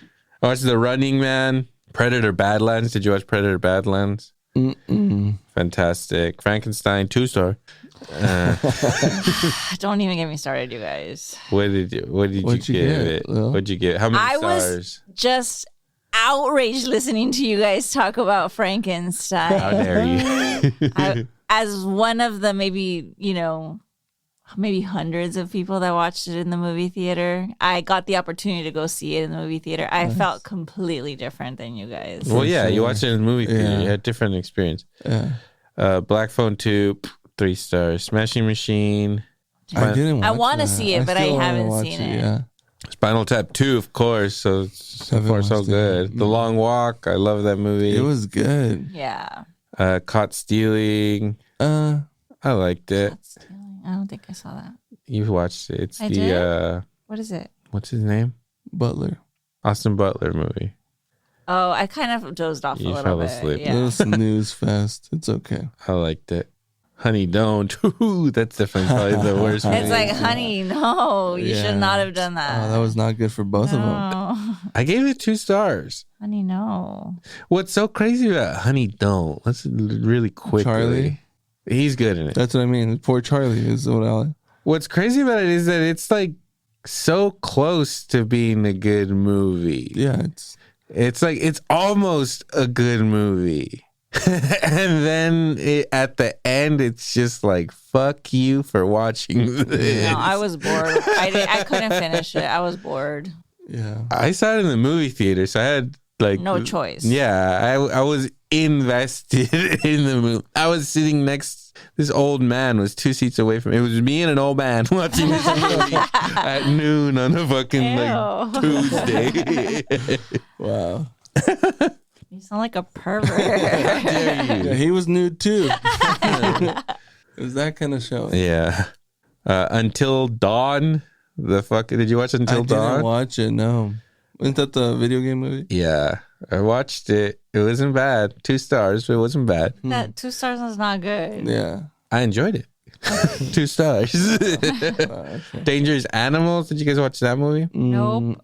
I watched The Running Man. Predator Badlands. Did you watch Predator Badlands? Mm-mm. Fantastic. Frankenstein, 2 star. Don't even get me started, you guys. What did you What'd you give get, it? Lil? What'd you get? How many I stars? was just outraged listening to you guys talk about Frankenstein. How dare you? As one of the maybe hundreds of people that watched it in the movie theater, I got the opportunity to go see it in the movie theater. I felt completely different than you guys. Well, yeah, you sure. watched it in the movie theater. Yeah. You had a different experience. Yeah. Black Phone 2, 3 stars. Smashing Machine. I didn't watch I want to that. see it, but I still wanna haven't watch seen it. Yeah. Spinal Tap 2, of course. So Haven't far, so watched it. good. The Long Walk. I love that movie. It was good. Yeah. Caught Stealing. I liked it. That's stealing. I don't think I saw that. You've watched it. It's I the did? What is it? what's his name? Butler. Austin Butler movie. Oh, I kind of dozed off a You little fell bit. asleep. It Yeah. was snooze fest. It's okay. I liked it. Honey, don't. Ooh, that's definitely probably the worst movie. It's like, honey, no, you Yeah. should not have done that. Oh, that was not good for both of them. No. I gave it 2 stars. Honey, no. What's so crazy about Honey Don't? Let's really quickly. Charlie? He's good in it. That's what I mean. Poor Charlie is what I. What's crazy about it is that it's like so close to being a good movie. Yeah, It's like it's almost a good movie. And then at the end, it's just like, fuck you for watching this. No, I was bored. I couldn't finish it. I was bored. yeah. I saw it in the movie theater, so I had like No choice. Yeah, I was invested in the movie. I was sitting next. This old man was 2 seats away from me. It was me and an old man watching this movie at noon on a fucking like Tuesday. Wow. You sound like a pervert. Yeah, he was nude too. It was that kind of show. Yeah. Until Dawn. Did you watch Until I Dawn? didn't watch it. No. Isn't that the video game movie? Yeah. I watched it. It wasn't bad. 2 stars, but it wasn't bad. That 2 stars is not good. Yeah. I enjoyed it. 2 stars. Dangerous Animals. Did you guys watch that movie? Nope.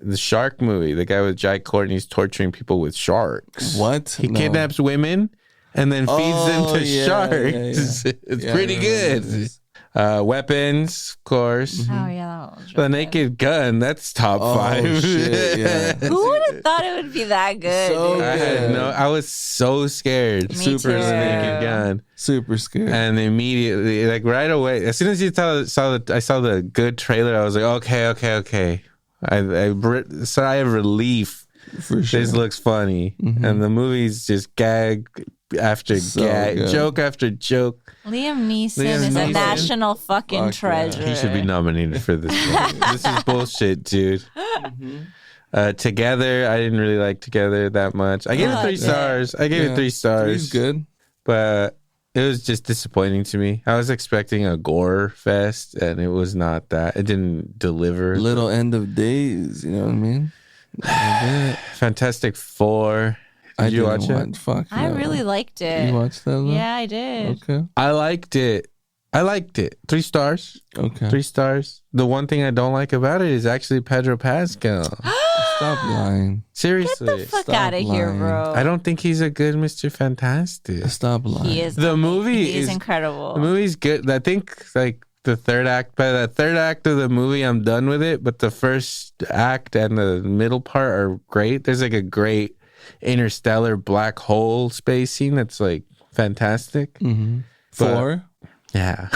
The shark movie. The guy with Jai Courtney's torturing people with sharks. What? He No. kidnaps women and then feeds them to yeah, sharks. yeah. It's Yeah, pretty I remember good. this. Weapons, of course. Oh, yeah. That was The really Naked Gun. That's top 5. Shit, yeah. good. Who would have thought it would be that good? So dude? I was so scared. Me Super too. The Naked Gun. Super scared. And immediately, like right away, as soon as I saw the good trailer, I was like, okay. So I have relief. For sure. This looks funny, and the movie's just gag after So gag, good. joke after joke. Liam Neeson Liam is a Neeson. national fucking Fuck yeah. treasure. He should be nominated for this one. This is bullshit, dude. Together, I didn't really like Together that much. I gave it 3 Yeah. stars. I gave it 3 stars. He's good. But it was just disappointing to me. I was expecting a gore fest, and it was not that. It didn't deliver. Little End of Days. You know what I mean? Fantastic Four. Did you watch it? Fuck. I no. really liked it. You watched that? Though? Yeah, I did. Okay. I liked it. 3 stars. Okay. 3 stars. The one thing I don't like about it is actually Pedro Pascal. Stop lying. Seriously. Get the fuck Stop out of here, lying. bro. I don't think he's a good Mr. Fantastic. Stop lying. He is. The movie He is is incredible. The movie's good. I think like the third act. By the third act of the movie, I'm done with it. But the first act and the middle part are great. There's like a great interstellar black hole space scene that's like fantastic. Mm-hmm. But- For? Yeah.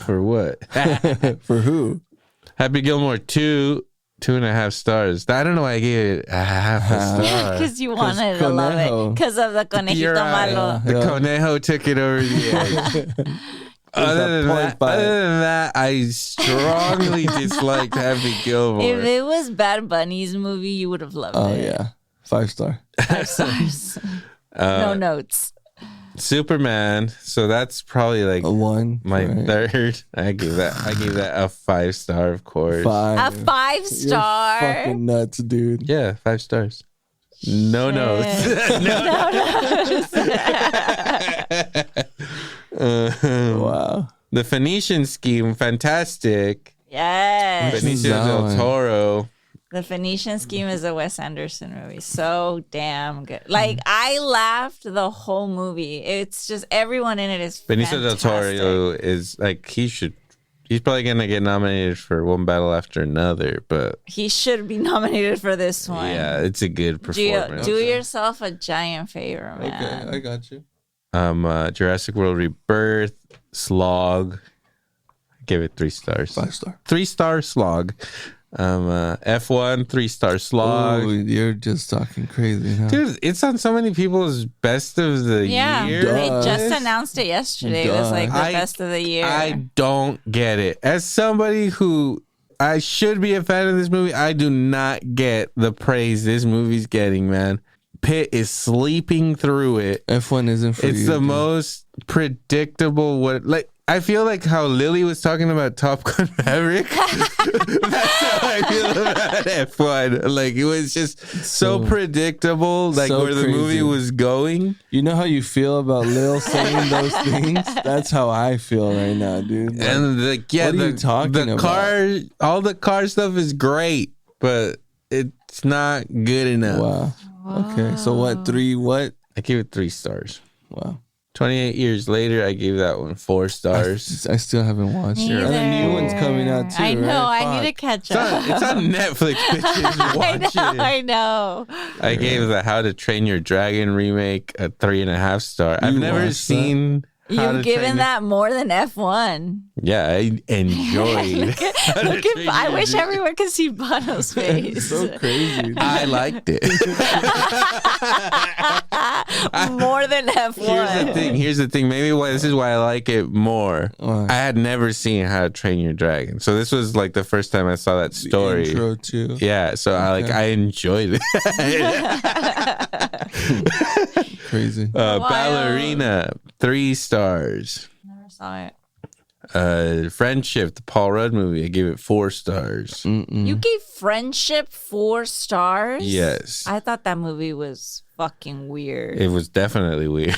For what? For who? Happy Gilmore 2.5 stars. I don't know why I gave it a half a star. Because you wanted to love Conejo. it. Because of the conejito You're right. malo. The Conejo took it over the edge. Other than that, I strongly disliked Happy Gilmore. If it was Bad Bunny's movie, you would have loved Oh it. yeah. 5 star. 5 stars. No notes. Superman. So that's probably like A 1. my right? third. I gave that a 5 star, of course. 5. A 5 You're star. fucking nuts, dude. Yeah, 5 stars. No notes. Wow. The Phoenician Scheme, fantastic. Yes. Benicio that Del one? Toro. The Phoenician Scheme is a Wes Anderson movie. So damn good. Like, I laughed the whole movie. It's just everyone in it is Benicio Del fantastic. Toro is like, he's probably going to get nominated for One Battle After Another, but He should be nominated for this one. yeah, it's a good performance. Do yourself a giant favor, man. Okay, I got you. Jurassic World Rebirth, Slog. I gave it 3 stars. 5-star. 3-star Slog. F1, 3-star Slog. Oh, you're just talking crazy, huh? Dude, it's on so many people's best of the year. They just announced it yesterday. It was like the best of the year. I don't get it. As somebody who I should be a fan of this movie, I do not get the praise this movie's getting, man. Pitt is sleeping through it. F1 isn't for you. It's the most predictable. I feel like how Lily was talking about Top Gun Maverick. That's how I feel about F1. Like, it was just so predictable, like so where the crazy. movie was going. You know how you feel about Lil saying those things? That's how I feel right now, dude. Like, And what are you talking about? All the car stuff is great, but it's not good enough. wow. Okay, so what? 3 what? I give it 3 stars. Wow. 28 years later, I gave that one 4 stars. I still haven't watched it. Neither. And the new one's coming out too. I know. Right? I need to catch It's up. on Netflix, bitches. Watch it. I know. I gave the How to Train Your Dragon remake a 3.5 star. I've You never watched seen. How to You've given Train that more than F1. Yeah, I enjoyed. I wish everyone could see Bono's face. So crazy. I liked it. More than F1. Here's the thing. Maybe this is why I like it more. Why? I had never seen How to Train Your Dragon, so this was like the first time I saw that story. Intro too. Yeah, so I enjoyed it. Crazy. Ballerina, 3 stars. Never saw it. Friendship, the Paul Rudd movie, I gave it 4 stars. You gave Friendship 4 stars? Yes. I thought that movie was fucking weird. It was definitely weird.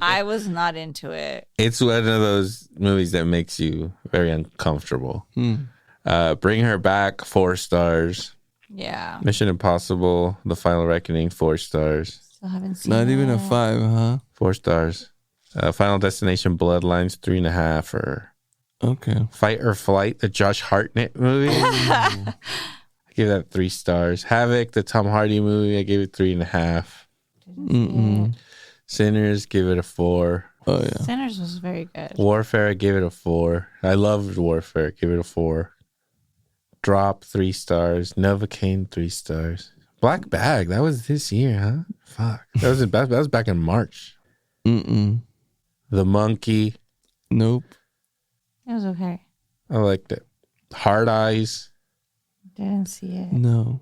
I was not into it. It's one of those movies that makes you very uncomfortable. Bring Her Back, 4 stars. Yeah. Mission Impossible, The Final Reckoning, 4 stars. Still haven't seen Not even a it. 5, huh? 4 stars. Final Destination Bloodlines, 3.5. Or Okay. Fight or Flight, the Josh Hartnett movie. I give that 3 stars. Havoc, the Tom Hardy movie, I gave it 3.5. Sinners, give it a 4. Oh yeah. Sinners was very good. Warfare, I gave it a 4. I loved Warfare, give it a 4. Drop, 3 stars. Novocaine, 3 stars. Black Bag, that was this year, huh? Fuck. That was back in March. The Monkey, Nope. It was okay. I liked it. Hard Eyes. Didn't see it. No.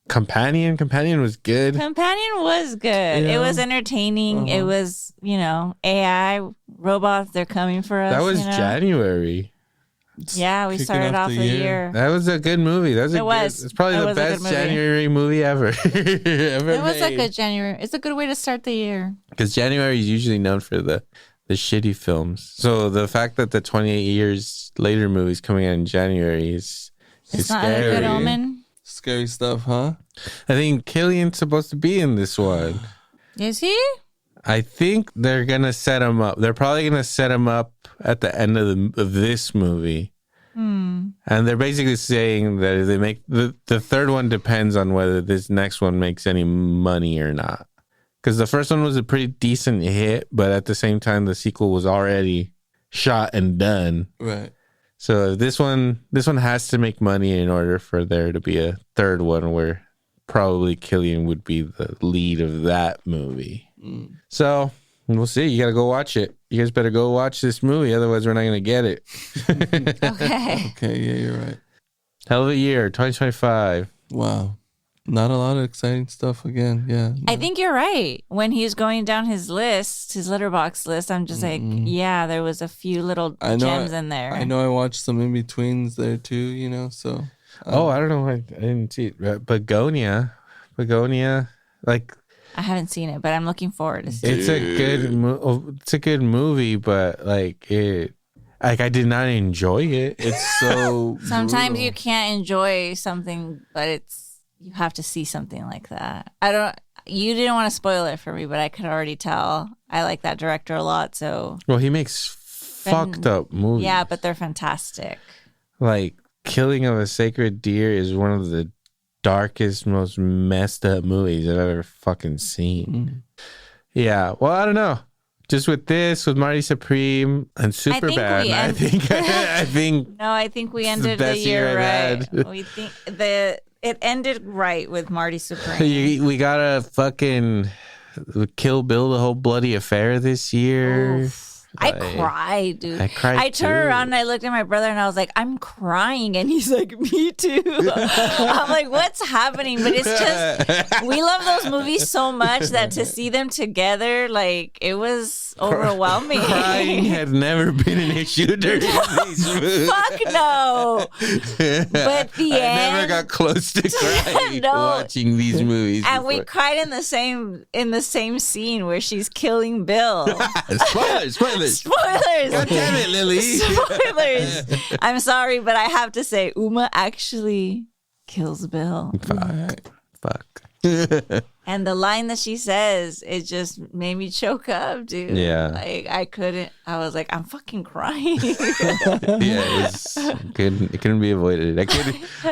Companion was good. Companion was good. Yeah. It was entertaining. It was, AI robots. They're coming for us. That was January. January. Yeah, we Kicking started off off the the year. year. That was a good movie. It's probably It the was a good best movie. January movie ever. It was a good January. It's a good way to start the year. Because January is usually known for the shitty films. So the fact that the 28 years later movie's coming out in January is It's scary. not a good omen. Scary stuff, huh? I think Killian's supposed to be in this one. Is he? I think they're gonna set him up. They're probably gonna set him up at the end of this movie. And they're basically saying that if they make the third one depends on whether this next one makes any money or not. Because the first one was a pretty decent hit, but at the same time, the sequel was already shot and done. Right. So this one has to make money in order for there to be a third one where probably Killian would be the lead of that movie. So we'll see. You got to go watch it. You guys better go watch this movie. Otherwise, we're not going to get it. Okay. Okay, yeah, you're right. Hell of a year, 2025. Wow. Not a lot of exciting stuff again. Yeah. I think you're right. When he's going down his list, his letterbox list, I'm just like, yeah, there was a few little gems in there. I know I watched some in betweens there too, so. I don't know. I didn't see it. Begonia, like I haven't seen it, but I'm looking forward to seeing it. it's a good movie, but like Like, I did not enjoy it. It's so Sometimes brutal. you can't enjoy something, but you have to see something like that. You didn't want to spoil it for me, but I could already tell. I like that director a lot, so. Well, he makes fucked up movies. Yeah, but they're fantastic. Like, Killing of a Sacred Deer is one of the darkest, most messed up movies I've ever fucking seen. Yeah, well, I don't know. Just with Marty Supreme and Superbad, I think No, I think we it's ended the the best year year I've right. had. We think it ended right with Marty Supreme. we got a fucking Kill Bill the whole bloody affair this year. Oof. I cried, dude. I cried I turned too. around and I looked at my brother and I was like, I'm crying. And he's like, me too. I'm like, what's happening? But it's just, we love those movies so much that to see them together, like, it was overwhelming. Crying had never been an issue during these movies. Fuck no. But the I end. never got close to crying No. watching these movies. And we before. cried in the same scene where she's killing Bill. Spoilers. Spoilers. God damn it, Lily. Spoilers. I'm sorry, but I have to say, Uma actually kills Bill. Fuck. And the line that she says, it just made me choke up, dude. Yeah. Like, I was like, I'm fucking crying. Yeah, it couldn't be avoided.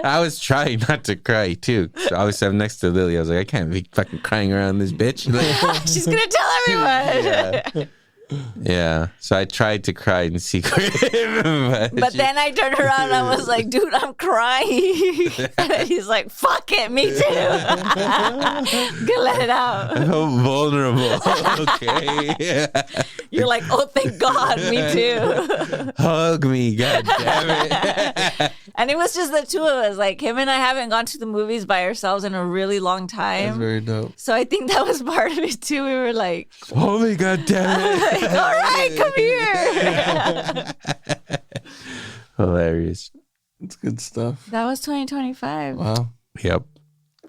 I was trying not to cry too. So obviously, I'm next to Lily. I was like, I can't be fucking crying around this bitch. Like, She's going to tell everyone. yeah. So I tried to cry in secret. But then I turned around and I was like, dude, I'm crying. And he's like, fuck it, me too. Gonna let it out. I felt vulnerable. Okay. You're like, oh, thank God, me too. Hug me, god damn it. And it was just the two of us. Like, him and I haven't gone to the movies by ourselves in a really long That's time. very dope. So I think that was part of it too. We were like, Oh my god damn it. all right, come here. Hilarious. It's good stuff. That was 2025. Wow. Yep.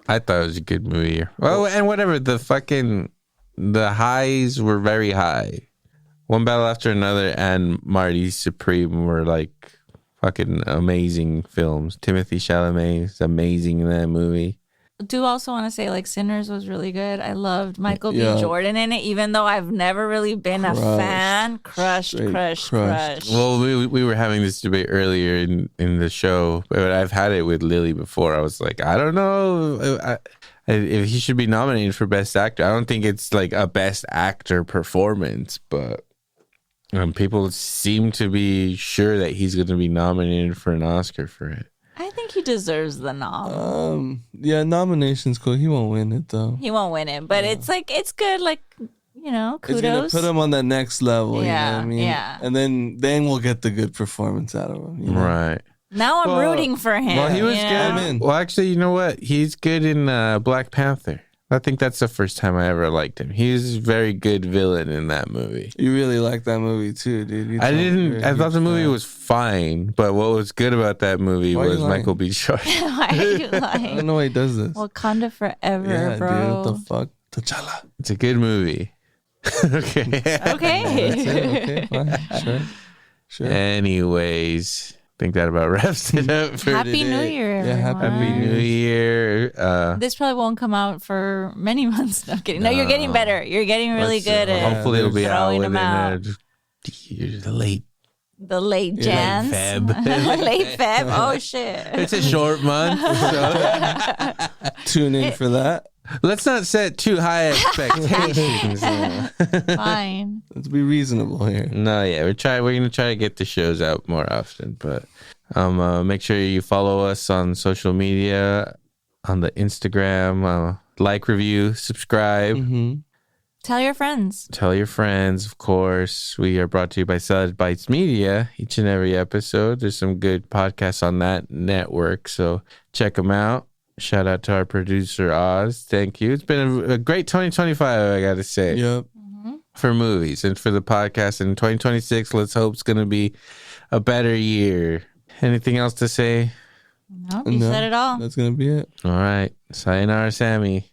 I thought it was a good movie. Well, and whatever, the highs were very high. One Battle After Another and Marty Supreme were like fucking amazing films. Timothy Chalamet is amazing in that movie. Do also want to say, like, Sinners was really good. I loved Michael Yeah. B. Jordan in it, even though I've never really been a fan. Straight Crushed. crushed. Well, we were having this debate earlier in the show, but I've had it with Lily before. I was like, I don't know if he should be nominated for Best Actor. I don't think it's like a Best Actor performance, but people seem to be sure that he's going to be nominated for an Oscar for it. I think he deserves the nom. Yeah, nomination's cool. He won't win it though. He won't win it, but it's like, it's good. Like, you know, It's gonna kudos. put him on that next level. Yeah, You know what I mean? yeah. And then we'll get the good performance out of him. You know? Right. Now I'm Well- rooting for him. Well, he was you good. know? I'm in. Well, actually, you know what? He's good in Black Panther. I think that's the first time I ever liked him. He's a very good villain in that movie. You really like that movie too, dude. You I told me you're didn't. a I thought huge the movie fan. was fine, but what was good about that movie Why are you was lying? Michael B. Jordan. Why are you I don't lying? know why he does this. Wakanda forever, Yeah, bro. dude. What the fuck? T'Challa. It's a good movie. Okay. Okay. Okay, fine. Sure. Anyways, I think that about wraps it up for Happy today. New Year, Yeah, everyone. Happy New Year. This probably won't come out for many months. No, I'm kidding. No, you're getting better. You're getting really Let's, good at hopefully it'll be out throwing them within out. the late. The late Jans. Feb. Late Feb. Oh, shit. It's a short month. So Tune in for that. let's not set too high expectations. Fine. Let's be reasonable here. No, yeah, we're gonna try to get the shows out more often, but make sure you follow us on social media, on the Instagram, like, review, subscribe, Mm-hmm. Tell your friends. tell your friends. Of course, we are brought to you by Salad Bites Media. Each and every episode, there's some good podcasts on that network, so check them out. Shout out to our producer Oz. Thank you. It's been a great 2025, I gotta say. Yep. For movies and for the podcast. And 2026, let's hope it's going to be a better year. Anything else to say? No, you No, said it all. That's gonna be it. All right. Sayonara, Sammy.